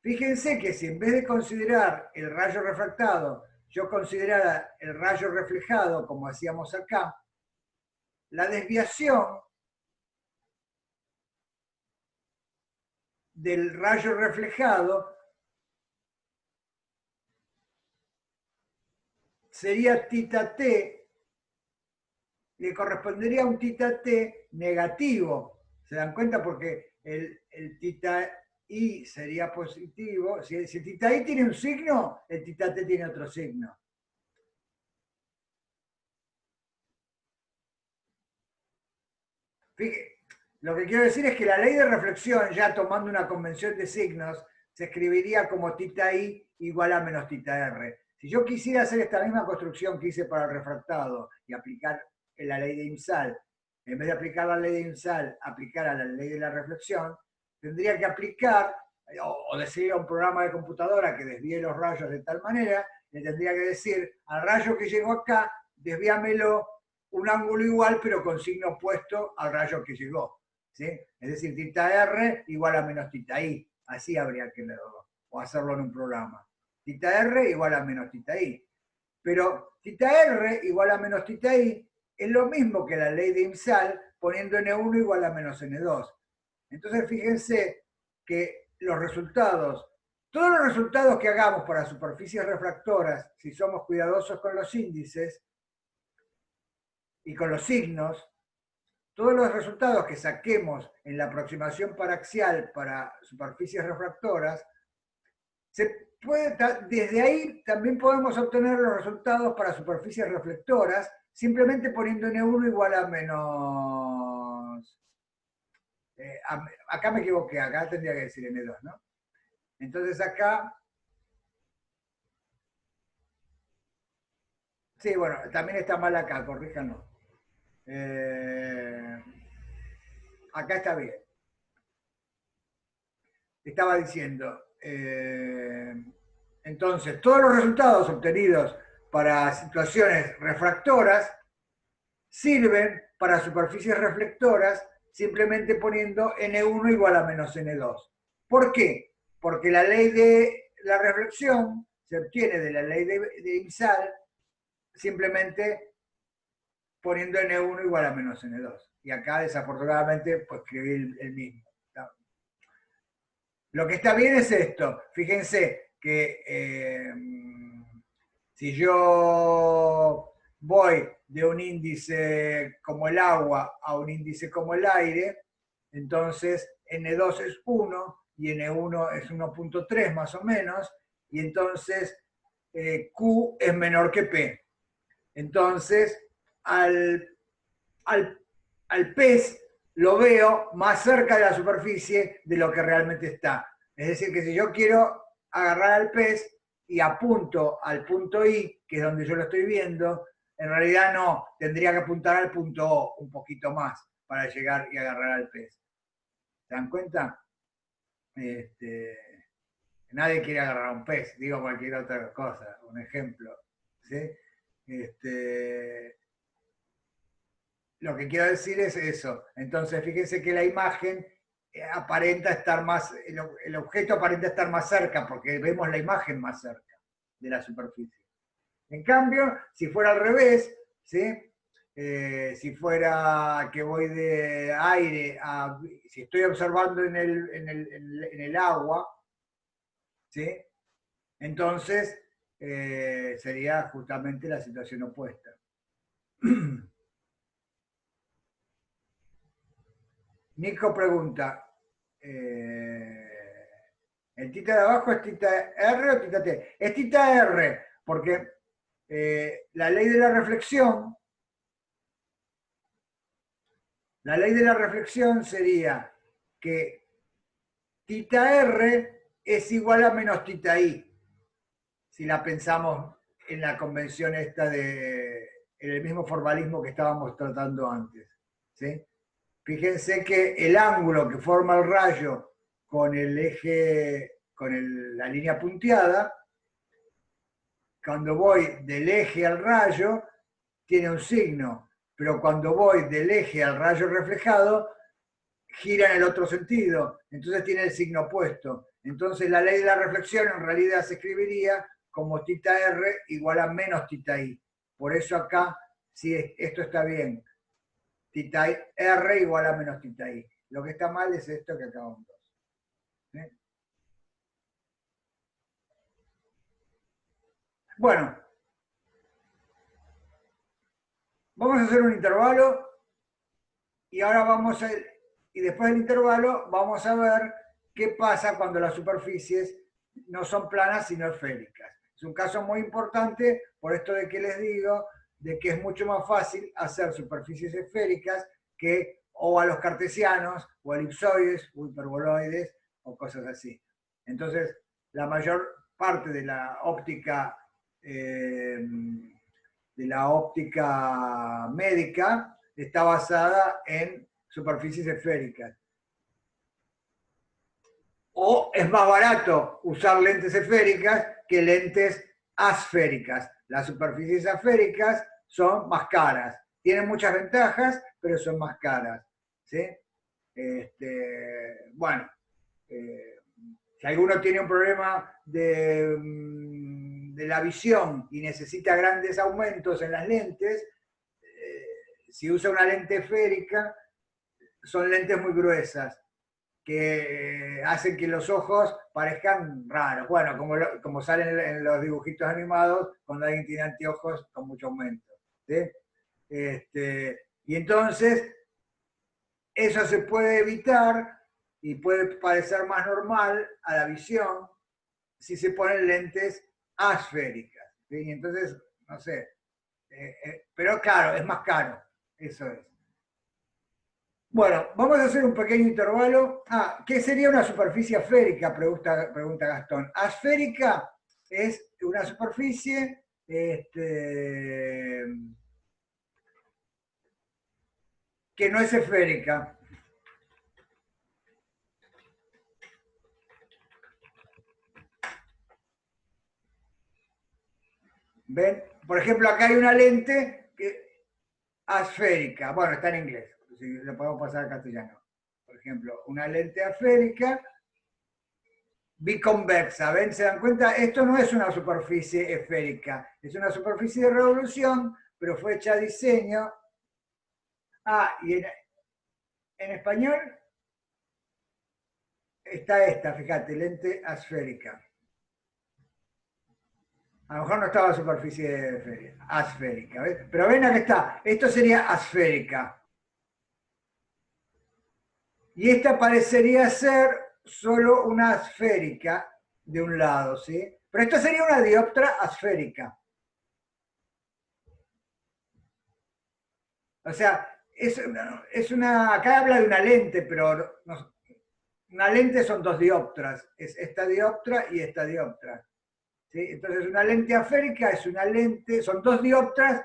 Fíjense que si en vez de considerar el rayo refractado, yo considerara el rayo reflejado, como hacíamos acá, la desviación del rayo reflejado sería tita t, le correspondería a un tita t negativo. ¿Se dan cuenta? Porque el tita i sería positivo. Si el tita i tiene un signo, el tita t tiene otro signo. Fíjate, lo que quiero decir es que la ley de reflexión, ya tomando una convención de signos, se escribiría como tita i igual a menos tita r. Si yo quisiera hacer esta misma construcción que hice para el refractado y aplicar la ley de IMSAL, en vez de aplicar la ley de IMSAL, aplicar a la ley de la reflexión, tendría que aplicar, o decirle a un programa de computadora que desvíe los rayos de tal manera, le tendría que decir, al rayo que llegó acá, desvíamelo un ángulo igual, pero con signo opuesto al rayo que llegó. ¿Sí? Es decir, tita r igual a menos tita i. Así habría que leerlo, o hacerlo en un programa. Tita r igual a menos tita i. Pero tita r igual a menos tita i es lo mismo que la ley de IMSAL poniendo n1 igual a menos n2. Entonces fíjense que los resultados, todos los resultados que hagamos para superficies refractoras, si somos cuidadosos con los índices y con los signos, todos los resultados que saquemos en la aproximación paraxial para superficies refractoras, desde ahí también podemos obtener los resultados para superficies reflectoras simplemente poniendo N1 igual a menos... acá me equivoqué, acá tendría que decir N2, ¿no? Entonces acá... Sí, bueno, también está mal acá, corríjanos. Acá está bien. Estaba diciendo, entonces, todos los resultados obtenidos para situaciones refractoras sirven para superficies reflectoras simplemente poniendo N1 igual a menos N2. ¿Por qué? Porque la ley de la reflexión se obtiene de la ley de IMSAL simplemente poniendo N1 igual a menos N2. Y acá, desafortunadamente, pues escribí el mismo. Lo que está bien es esto. Fíjense que Si yo voy de un índice como el agua a un índice como el aire, entonces N2 es 1 y N1 es 1.3 más o menos, y entonces Q es menor que P. Entonces, al, al, al pez lo veo más cerca de la superficie de lo que realmente está. Es decir, que si yo quiero agarrar al pez y apunto al punto I, que es donde yo lo estoy viendo, en realidad no, tendría que apuntar al punto O un poquito más para llegar y agarrar al pez. ¿Se dan cuenta? Nadie quiere agarrar a un pez, digo cualquier otra cosa, un ejemplo. ¿Sí? Lo que quiero decir es eso. Entonces, fíjense que la imagen aparenta estar más, el objeto aparenta estar más cerca porque vemos la imagen más cerca de la superficie. En cambio, si fuera al revés, ¿sí? Si fuera que voy de aire a, si estoy observando en el agua, ¿sí? Entonces sería justamente la situación opuesta. Nico pregunta, ¿el tita de abajo es tita R o tita T? Es tita R, porque la ley de la reflexión sería que tita R es igual a menos tita I, si la pensamos en la convención esta en el mismo formalismo que estábamos tratando antes. ¿Sí? Fíjense que el ángulo que forma el rayo con el eje, la línea punteada, cuando voy del eje al rayo, tiene un signo, pero cuando voy del eje al rayo reflejado, gira en el otro sentido, entonces tiene el signo opuesto. Entonces la ley de la reflexión en realidad se escribiría como tita R igual a menos tita I. Por eso acá, si esto está bien, tita R igual a menos tita I. Lo que está mal es esto que acabamos de hacer. ¿Sí? Bueno, vamos a hacer un intervalo y ahora y después del intervalo vamos a ver qué pasa cuando las superficies no son planas sino esféricas. Es un caso muy importante por esto de que les digo de que es mucho más fácil hacer superficies esféricas que o a los cartesianos o elipsoides o hiperboloides o cosas así. Entonces, la mayor parte de la óptica médica está basada en superficies esféricas. O es más barato usar lentes esféricas que lentes asféricas. Las superficies asféricas son más caras. Tienen muchas ventajas, pero son más caras. ¿Sí? Bueno, si alguno tiene un problema de la visión y necesita grandes aumentos en las lentes, si usa una lente esférica, son lentes muy gruesas que hacen que los ojos parezcan raros. Bueno, como salen en los dibujitos animados, cuando alguien tiene anteojos con mucho aumento. ¿Sí? Y entonces, eso se puede evitar y puede parecer más normal a la visión si se ponen lentes asféricas. ¿Sí? Y entonces, no sé, pero claro, es más caro, eso es. Bueno, vamos a hacer un pequeño intervalo. ¿Qué sería una superficie esférica? Pregunta Gastón. Asférica es una superficie que no es esférica. ¿Ven? Por ejemplo, acá hay una lente asférica. Bueno, está en inglés. Si lo podemos pasar a castellano. Por ejemplo, una lente asférica biconvexa. ¿Ven? ¿Se dan cuenta? Esto no es una superficie esférica, es una superficie de revolución, pero fue hecha a diseño. Y en español está esta, fíjate, lente asférica. A lo mejor no estaba superficie asférica, ¿ves? Pero ven acá está, esto sería asférica. Y esta parecería ser solo una esférica de un lado, ¿sí? Pero esto sería una dioptra asférica. O sea, acá habla de una lente, pero una lente son dos dioptras, es esta dioptra y esta dioptra. ¿Sí? Entonces una lente asférica es una lente, son dos dioptras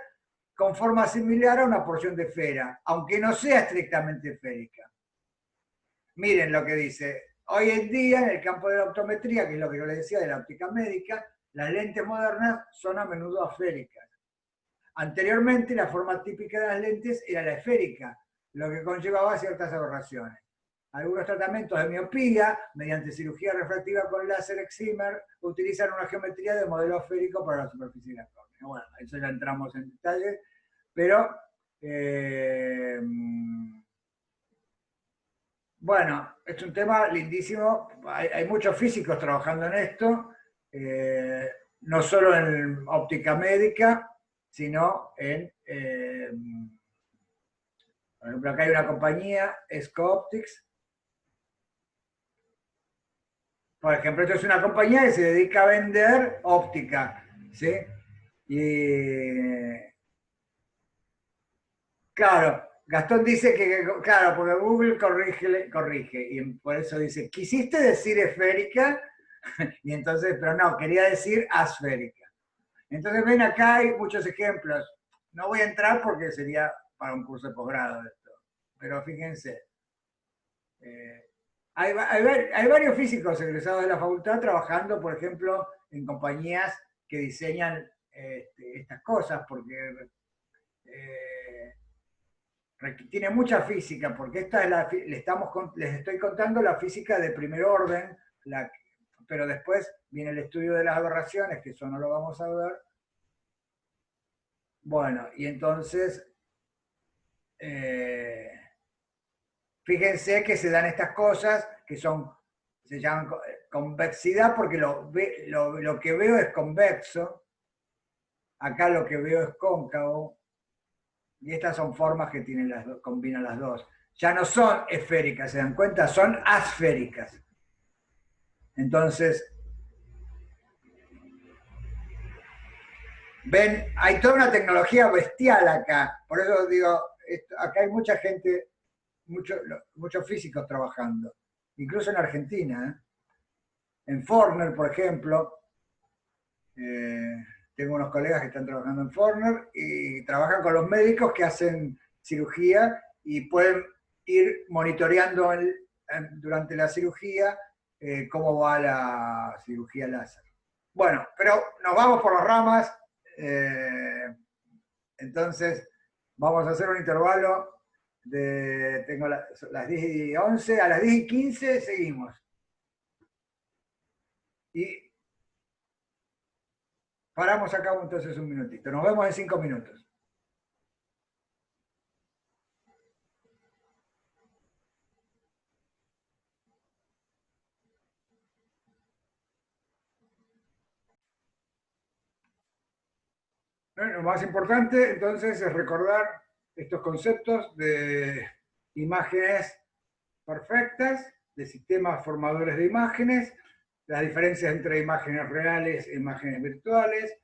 con forma similar a una porción de esfera, aunque no sea estrictamente esférica. Miren lo que dice. Hoy en día, en el campo de la optometría, que es lo que yo les decía de la óptica médica, las lentes modernas son a menudo esféricas. Anteriormente, la forma típica de las lentes era la esférica, lo que conllevaba ciertas aberraciones. Algunos tratamientos de miopía, mediante cirugía refractiva con láser excimer, utilizan una geometría de modelo esférico para la superficie de la córnea. Bueno, eso ya entramos en detalle, pero bueno, es un tema lindísimo. Hay muchos físicos trabajando en esto, no solo en óptica médica, sino por ejemplo, acá hay una compañía, Esco-Optics. Por ejemplo, esto es una compañía que se dedica a vender óptica, ¿sí? Y claro, Gastón dice que, claro, porque Google corrige, y por eso dice, quisiste decir esférica, y entonces, pero no, quería decir asférica. Entonces, ven, acá hay muchos ejemplos. No voy a entrar porque sería para un curso de posgrado esto, pero fíjense. Eh, hay varios físicos egresados de la facultad trabajando, por ejemplo, en compañías que diseñan estas cosas, porque eh, tiene mucha física, porque esta es les estoy contando la física de primer orden, pero después viene el estudio de las aberraciones, que eso no lo vamos a ver. Bueno, y entonces, eh, fíjense que se dan estas cosas que se llaman convexidad porque lo que veo es convexo, acá lo que veo es cóncavo, y estas son formas que tienen combinan las dos. Ya no son esféricas, ¿se dan cuenta? Son asféricas. Entonces, ven, hay toda una tecnología bestial acá. Por eso digo, acá hay mucha gente, muchos físicos trabajando, incluso en Argentina. En Forner, por ejemplo, tengo unos colegas que están trabajando en Forner y trabajan con los médicos que hacen cirugía y pueden ir monitoreando durante la cirugía cómo va la cirugía láser. Bueno, pero nos vamos por las ramas. Entonces, vamos a hacer un intervalo tengo las 10 y 11, a las 10 y 15 seguimos. Y paramos acá entonces un minutito. Nos vemos en 5 minutos. Lo más importante entonces es recordar estos conceptos de imágenes perfectas, de sistemas formadores de imágenes, las diferencias entre imágenes reales e imágenes virtuales,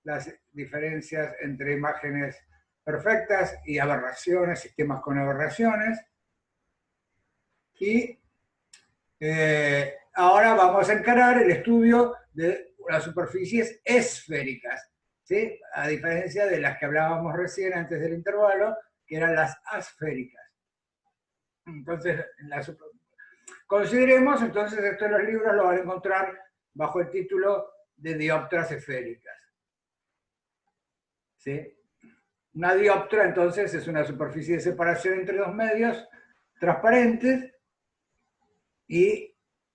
las diferencias entre imágenes perfectas y aberraciones, sistemas con aberraciones. Y ahora vamos a encarar el estudio de las superficies esféricas, ¿sí? A diferencia de las que hablábamos recién antes del intervalo, que eran las asféricas. Entonces, consideremos, entonces, estos los libros los van a encontrar bajo el título de dioptras esféricas. ¿Sí? Una dioptra, entonces, es una superficie de separación entre dos medios transparentes y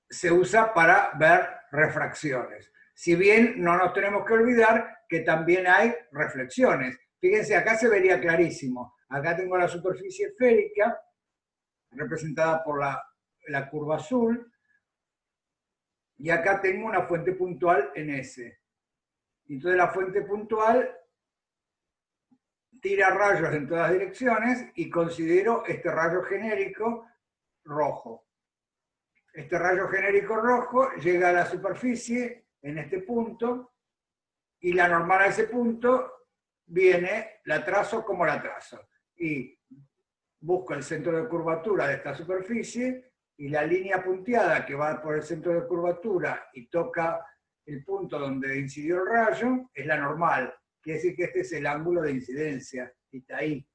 se usa para ver refracciones. Si bien no nos tenemos que olvidar que también hay reflexiones. Fíjense, acá se vería clarísimo. Acá tengo la superficie esférica, representada por la curva azul, y acá tengo una fuente puntual en S. Entonces la fuente puntual tira rayos en todas direcciones y considero este rayo genérico rojo. Este rayo genérico rojo llega a la superficie en este punto y la normal a ese punto viene, la trazo como la trazo. Y busco el centro de curvatura de esta superficie y la línea punteada que va por el centro de curvatura y toca el punto donde incidió el rayo es la normal. Quiere decir que este es el ángulo de incidencia, y está ahí.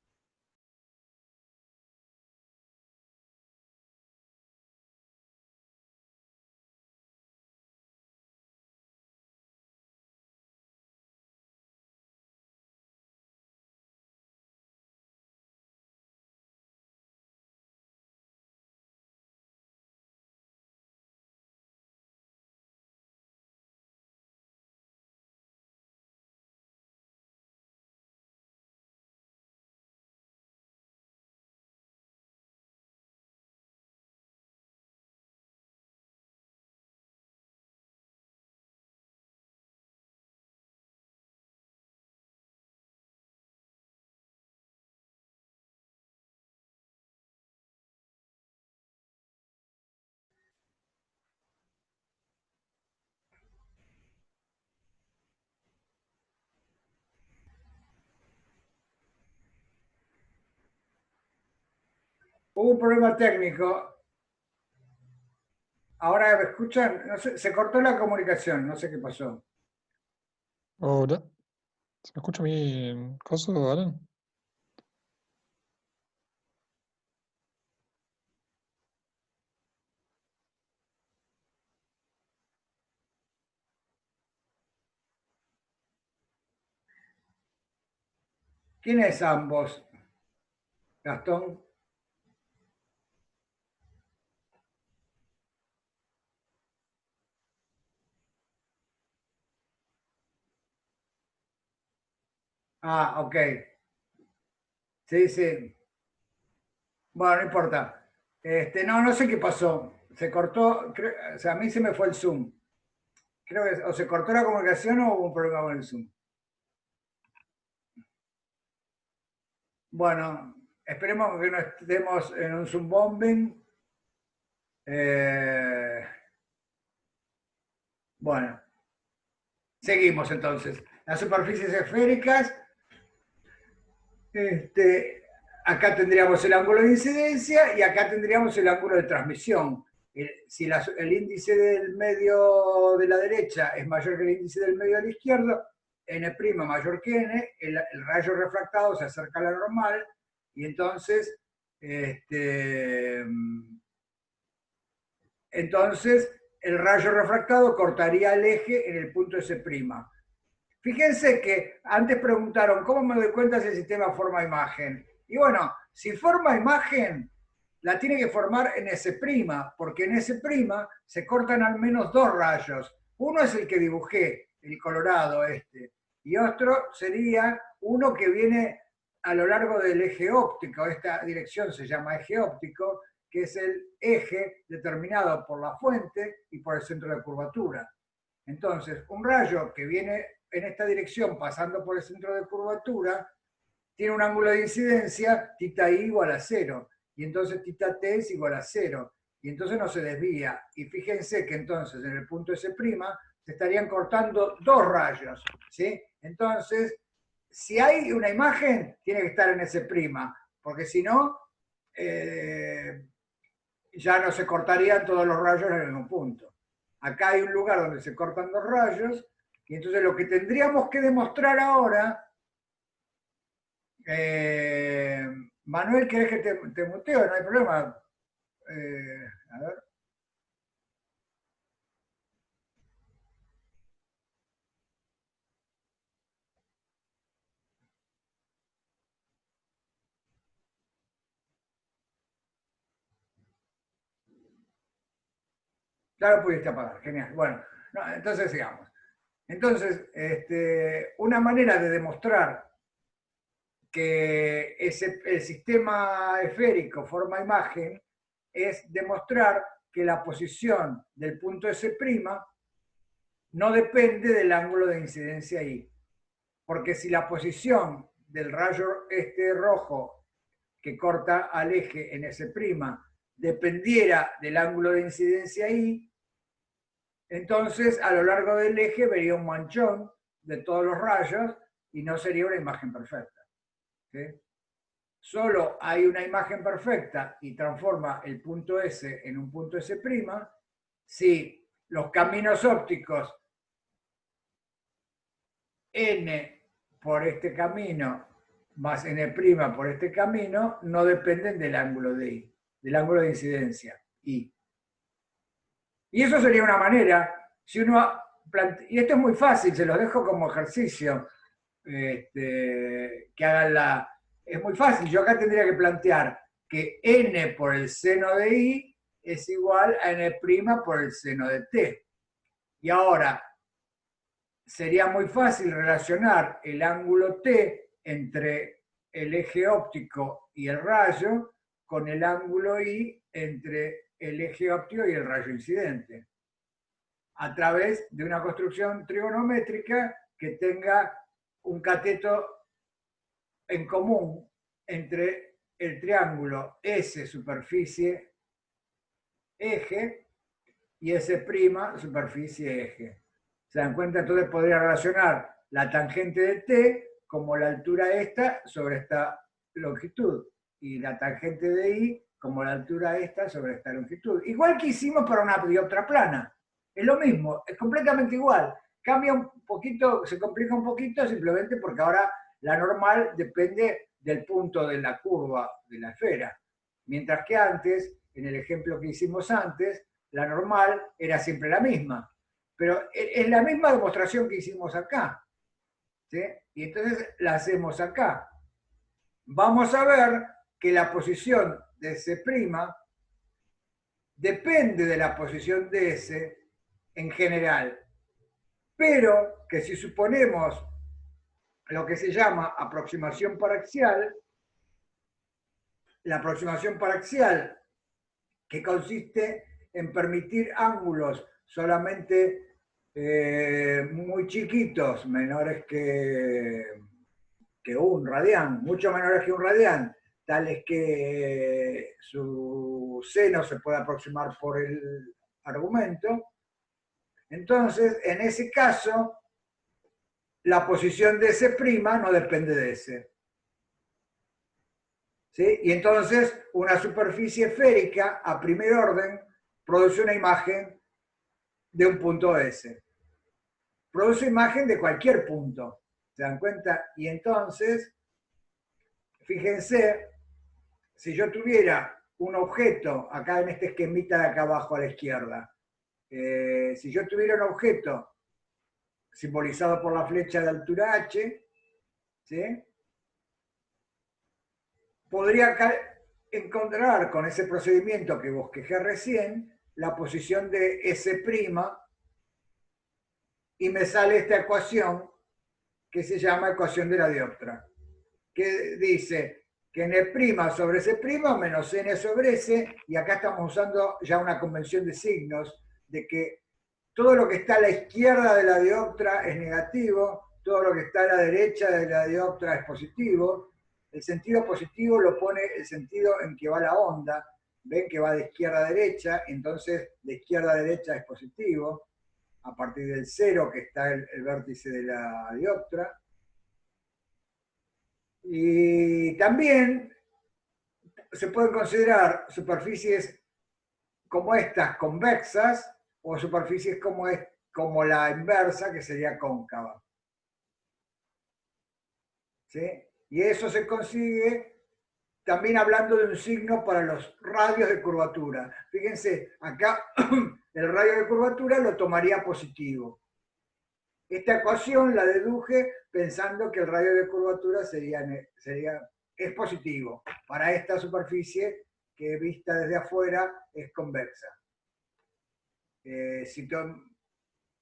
Hubo un problema técnico. Ahora me escuchan, no sé, se cortó la comunicación, no sé qué pasó. Hola, ¿se me escucha mi coso, Alan? ¿Quién es ambos? Gastón. Ah, ok. Sí, sí. Bueno, no importa. No, no sé qué pasó. Se cortó, o sea, a mí se me fue el Zoom. Creo que o se cortó la comunicación o hubo un problema con el Zoom. Bueno, esperemos que no estemos en un Zoom bombing. Eh, bueno, seguimos entonces. Las superficies esféricas, acá tendríamos el ángulo de incidencia y acá tendríamos el ángulo de transmisión. Si el índice del medio de la derecha es mayor que el índice del medio de la izquierda, n' mayor que n, el rayo refractado se acerca a la normal y entonces el rayo refractado cortaría el eje en el punto S'. Fíjense que antes preguntaron, ¿cómo me doy cuenta si el sistema forma imagen? Y bueno, si forma imagen, la tiene que formar en S', porque en S' se cortan al menos dos rayos. Uno es el que dibujé, el colorado y otro sería uno que viene a lo largo del eje óptico. Esta dirección se llama eje óptico, que es el eje determinado por la fuente y por el centro de curvatura. Entonces, un rayo que viene en esta dirección pasando por el centro de curvatura tiene un ángulo de incidencia θ igual a 0 y entonces θt es igual a 0 y entonces no se desvía. Y fíjense que entonces en el punto S' se estarían cortando dos rayos, ¿sí? Entonces, si hay una imagen, tiene que estar en S', porque si no, ya no se cortarían todos los rayos en el mismo punto. Acá hay un lugar donde se cortan dos rayos, y entonces lo que tendríamos que demostrar ahora, Manuel, ¿querés que te muteo? No hay problema. A ver. Ya lo pudiste apagar, genial. Bueno, no, entonces sigamos. Entonces, una manera de demostrar que el sistema esférico forma imagen es demostrar que la posición del punto S' no depende del ángulo de incidencia I. Porque si la posición del rayo rojo que corta al eje en S' dependiera del ángulo de incidencia I, entonces a lo largo del eje vería un manchón de todos los rayos y no sería una imagen perfecta. ¿Sí? Solo hay una imagen perfecta y transforma el punto S en un punto S' si los caminos ópticos N por este camino más N' por este camino no dependen del ángulo de I, del ángulo de incidencia I. Y eso sería una manera, si uno y esto es muy fácil, se los dejo como ejercicio, que hagan la... Es muy fácil, yo acá tendría que plantear que N por el seno de I es igual a N' por el seno de T. Y ahora, sería muy fácil relacionar el ángulo T entre el eje óptico y el rayo con el ángulo I entre el eje óptico y el rayo incidente, a través de una construcción trigonométrica que tenga un cateto en común entre el triángulo S superficie eje y S' superficie eje. ¿Se dan cuenta? Entonces podría relacionar la tangente de T como la altura esta sobre esta longitud y la tangente de I como la altura esta sobre esta longitud. Igual que hicimos para una dioptra plana. Es lo mismo, es completamente igual. Cambia un poquito, se complica un poquito simplemente porque ahora la normal depende del punto de la curva de la esfera. Mientras que antes, en el ejemplo que hicimos antes, la normal era siempre la misma. Pero es la misma demostración que hicimos acá. ¿Sí? Y entonces la hacemos acá. Vamos a ver que la posición de S' depende de la posición de S en general. Pero que si suponemos lo que se llama aproximación paraxial, la aproximación paraxial que consiste en permitir ángulos solamente muy chiquitos, menores que un radián, mucho menores que un radián, tales que su seno se puede aproximar por el argumento. Entonces, en ese caso, la posición de S' no depende de S. ¿Sí? Y entonces, una superficie esférica a primer orden produce una imagen de un punto S. Produce imagen de cualquier punto, ¿se dan cuenta? Y entonces, fíjense, si yo tuviera un objeto, acá en este esquemita de acá abajo a la izquierda, si yo tuviera un objeto simbolizado por la flecha de altura H, ¿sí? Podría encontrar con ese procedimiento que bosquejé recién la posición de S' y me sale esta ecuación que se llama ecuación de la dioptra, que dice que n' sobre S' menos n sobre S, y acá estamos usando ya una convención de signos, de que todo lo que está a la izquierda de la dioptra es negativo, todo lo que está a la derecha de la dioptra es positivo. El sentido positivo lo pone el sentido en que va la onda, ven que va de izquierda a derecha, entonces de izquierda a derecha es positivo, a partir del cero que está el vértice de la dioptra. Y también se pueden considerar superficies como estas convexas o superficies como la inversa, que sería cóncava. ¿Sí? Y eso se consigue también hablando de un signo para los radios de curvatura. Fíjense, acá el radio de curvatura lo tomaría positivo. Esta ecuación la deduje pensando que el radio de curvatura es positivo para esta superficie que vista desde afuera es convexa.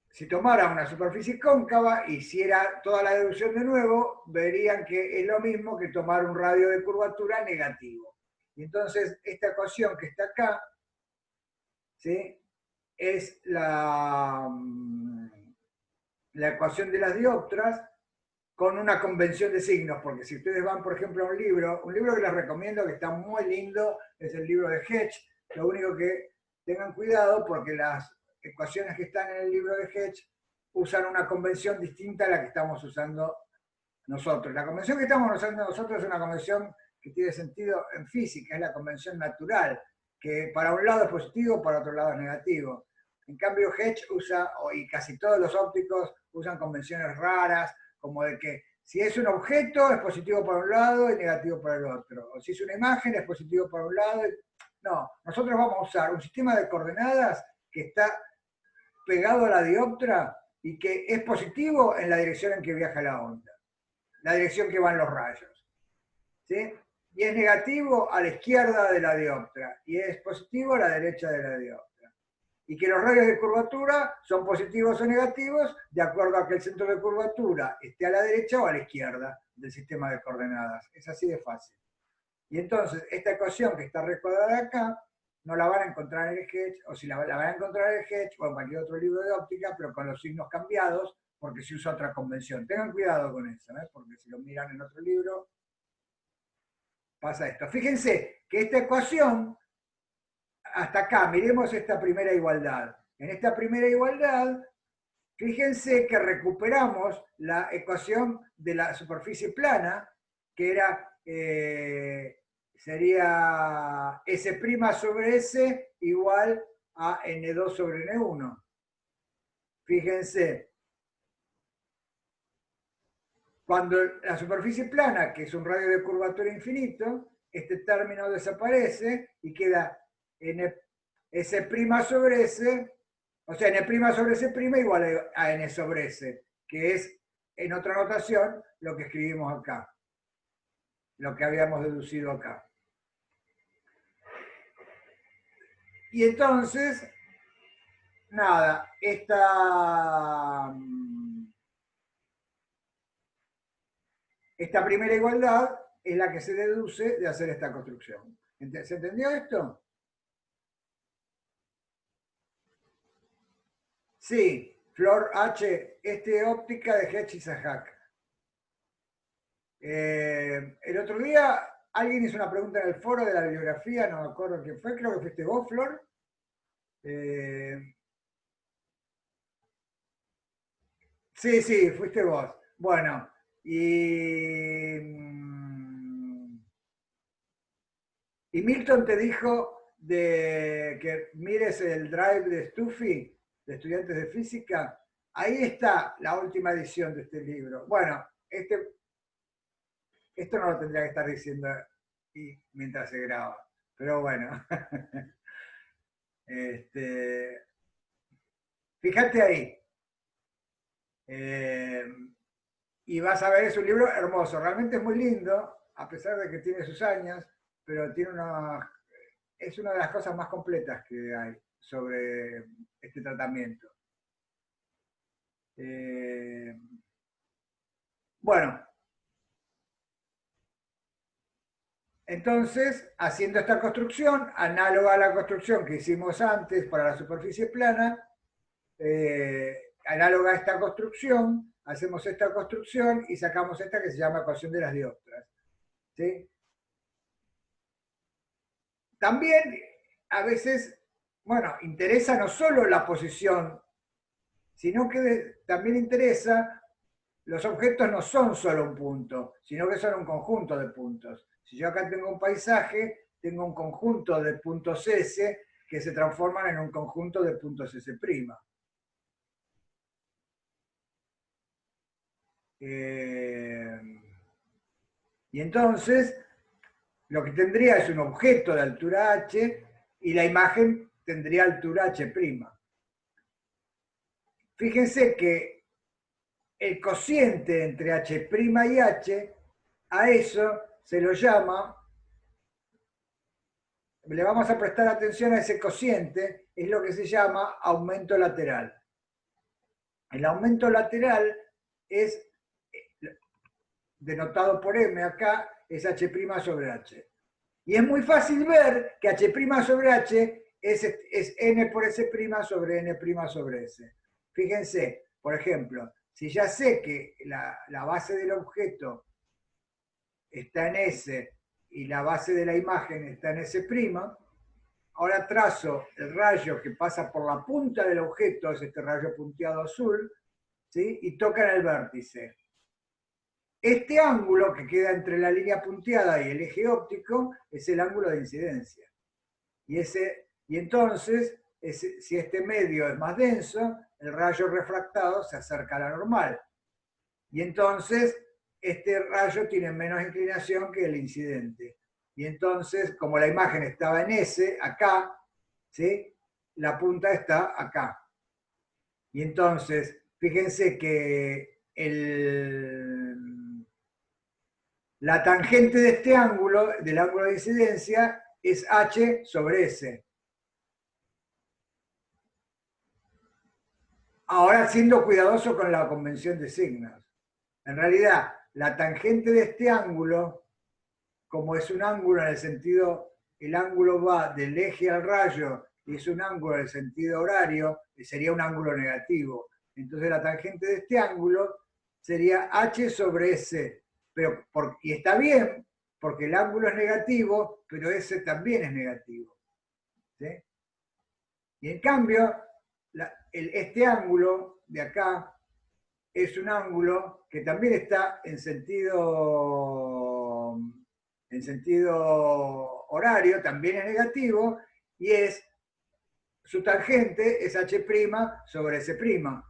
Si tomara una superficie cóncava, hiciera toda la deducción de nuevo, verían que es lo mismo que tomar un radio de curvatura negativo. Y entonces esta ecuación que está acá, ¿sí? Es la ecuación de las dioptras con una convención de signos, porque si ustedes van, por ejemplo, a un libro que les recomiendo, que está muy lindo, es el libro de Hedge. Lo único que tengan cuidado, porque las ecuaciones que están en el libro de Hedge usan una convención distinta a la que estamos usando nosotros. La convención que estamos usando nosotros es una convención que tiene sentido en física, es la convención natural, que para un lado es positivo, para otro lado es negativo. En cambio, Hedge usa, y casi todos los ópticos usan convenciones raras, como de que si es un objeto es positivo para un lado y negativo para el otro. O si es una imagen es positivo para un lado. No, nosotros vamos a usar un sistema de coordenadas que está pegado a la dioptra y que es positivo en la dirección en que viaja la onda, la dirección que van los rayos. ¿Sí? Y es negativo a la izquierda de la dioptra y es positivo a la derecha de la dioptra. Y que los radios de curvatura son positivos o negativos de acuerdo a que el centro de curvatura esté a la derecha o a la izquierda del sistema de coordenadas. Es así de fácil. Y entonces, esta ecuación que está recuadrada acá, no la van a encontrar en el Hedge, o si la van a encontrar en el Hedge o en cualquier otro libro de óptica, pero con los signos cambiados, porque se usa otra convención. Tengan cuidado con eso, porque si lo miran en otro libro, pasa esto. Fíjense que esta ecuación, hasta acá, miremos esta primera igualdad. En esta primera igualdad, fíjense que recuperamos la ecuación de la superficie plana, que era, sería S' sobre S igual a N2 sobre N1. Fíjense, cuando la superficie plana, que es un radio de curvatura infinito, este término desaparece y queda S' sobre S, o sea, N' sobre S' igual a N sobre S, que es, en otra notación, lo que escribimos acá, lo que habíamos deducido acá. Y entonces, nada, esta primera igualdad es la que se deduce de hacer esta construcción. ¿Se entendió esto? Sí, Flor H, óptica de Hedge y Sahak. El otro día alguien hizo una pregunta en el foro de la bibliografía, no me acuerdo quién fue, creo que fuiste vos, Flor. Sí, fuiste vos. Bueno, y Milton te dijo que mires el drive de Stuffy, de Estudiantes de Física. Ahí está la última edición de este libro. Bueno, esto no lo tendría que estar diciendo mientras se graba, pero bueno. Fíjate ahí. Y vas a ver, es un libro hermoso, realmente es muy lindo, a pesar de que tiene sus años, pero es una de las cosas más completas que hay sobre este tratamiento. Bueno, entonces, haciendo esta construcción, análoga a la construcción que hicimos antes para la superficie plana, análoga a esta construcción, hacemos esta construcción y sacamos esta que se llama ecuación de las dioptras. ¿Sí? También, a veces, bueno, interesa no solo la posición, sino que también interesa, los objetos no son solo un punto, sino que son un conjunto de puntos. Si yo acá tengo un paisaje, tengo un conjunto de puntos S que se transforman en un conjunto de puntos S'. Y entonces, lo que tendría es un objeto de altura h y la imagen tendría altura h'. Fíjense que el cociente entre h' y h, a eso se lo llama, le vamos a prestar atención a ese cociente, es lo que se llama aumento lateral. El aumento lateral es, denotado por m acá, es h' sobre h. Y es muy fácil ver que h' sobre h es n por s' sobre n' sobre s. Fíjense, por ejemplo, si ya sé que la base del objeto está en S y la base de la imagen está en S', ahora trazo el rayo que pasa por la punta del objeto, es este rayo punteado azul, ¿sí? Y toca en el vértice. Este ángulo que queda entre la línea punteada y el eje óptico es el ángulo de incidencia. Y entonces, si este medio es más denso, el rayo refractado se acerca a la normal. Y entonces, este rayo tiene menos inclinación que el incidente. Y entonces, como la imagen estaba en S, acá, ¿sí? La punta está acá. Y entonces, fíjense que la tangente de este ángulo, del ángulo de incidencia, es H sobre S. Ahora siendo cuidadoso con la convención de signos. En realidad, la tangente de este ángulo, como es un ángulo en el sentido, el ángulo va del eje al rayo y es un ángulo en el sentido horario, sería un ángulo negativo. Entonces la tangente de este ángulo sería H sobre S. Y está bien, porque el ángulo es negativo, pero S también es negativo. ¿Sí? Y en cambio, este ángulo de acá es un ángulo que también está en sentido horario, también es negativo, y su tangente es H' sobre S'. Pero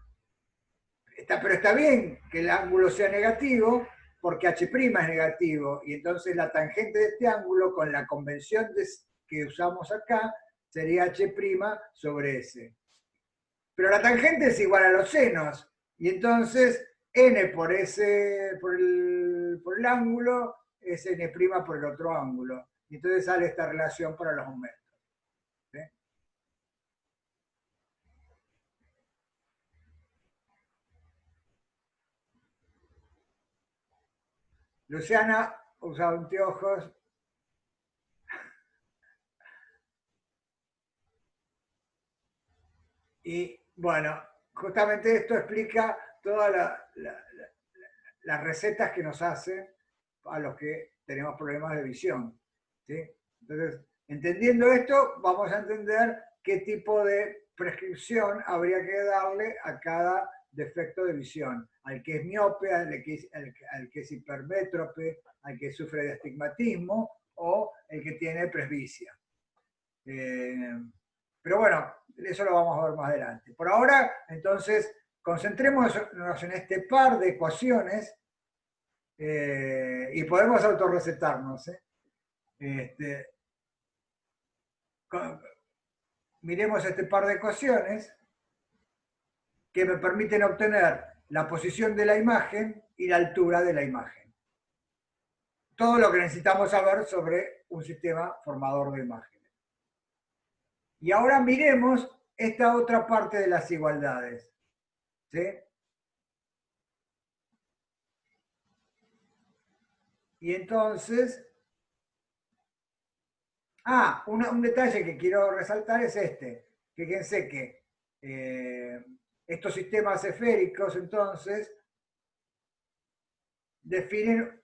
está bien que el ángulo sea negativo, porque H' es negativo, y entonces la tangente de este ángulo, con la convención que usamos acá, sería H' sobre S. Pero la tangente es igual a los senos, y entonces n por el ángulo es n' por el otro ángulo. Y entonces sale esta relación para los aumentos. ¿Sí? Luciana usa anteojos. Y bueno, justamente esto explica todas las recetas que nos hace a los que tenemos problemas de visión. ¿Sí? Entonces, entendiendo esto, vamos a entender qué tipo de prescripción habría que darle a cada defecto de visión. Al que es miope, al que es hipermétrope, al que sufre de astigmatismo o el que tiene presbicia. Pero bueno, eso lo vamos a ver más adelante. Por ahora, entonces, concentrémonos en este par de ecuaciones y podemos autorrecetarnos. Miremos este par de ecuaciones que me permiten obtener la posición de la imagen y la altura de la imagen. Todo lo que necesitamos saber sobre un sistema formador de imágenes. Y ahora miremos esta otra parte de las igualdades. ¿Sí? Y entonces, un detalle que quiero resaltar es este. Fíjense que estos sistemas esféricos, entonces, definen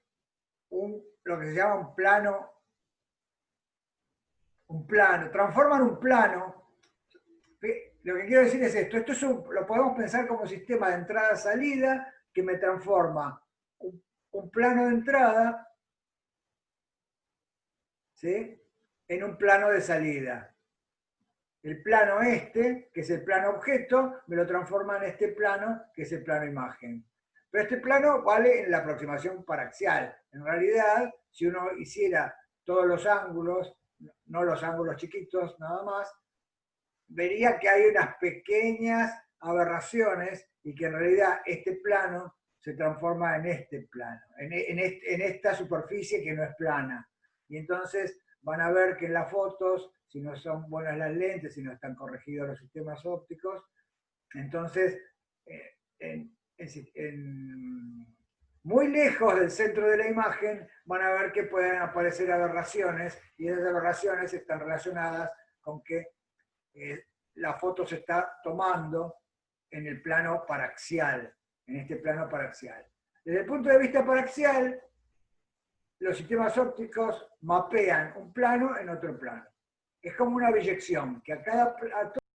lo que se llama un plano, transforman un plano. Lo que quiero decir es esto lo podemos pensar como sistema de entrada-salida que me transforma un plano de entrada, ¿sí?, en un plano de salida. El plano que es el plano objeto, me lo transforma en este plano, que es el plano imagen. Pero este plano vale en la aproximación paraxial. En realidad, si uno hiciera todos los ángulos, no los ángulos chiquitos nada más, vería que hay unas pequeñas aberraciones y que en realidad este plano se transforma en este plano, en esta superficie que no es plana. Y entonces van a ver que en las fotos, si no son buenas las lentes, si no están corregidos los sistemas ópticos, entonces muy lejos del centro de la imagen van a ver que pueden aparecer aberraciones, y esas aberraciones están relacionadas con que la foto se está tomando en el plano paraxial. en este plano paraxial. Desde el punto de vista paraxial, los sistemas ópticos mapean un plano en otro plano. Es como una biyección, que a todos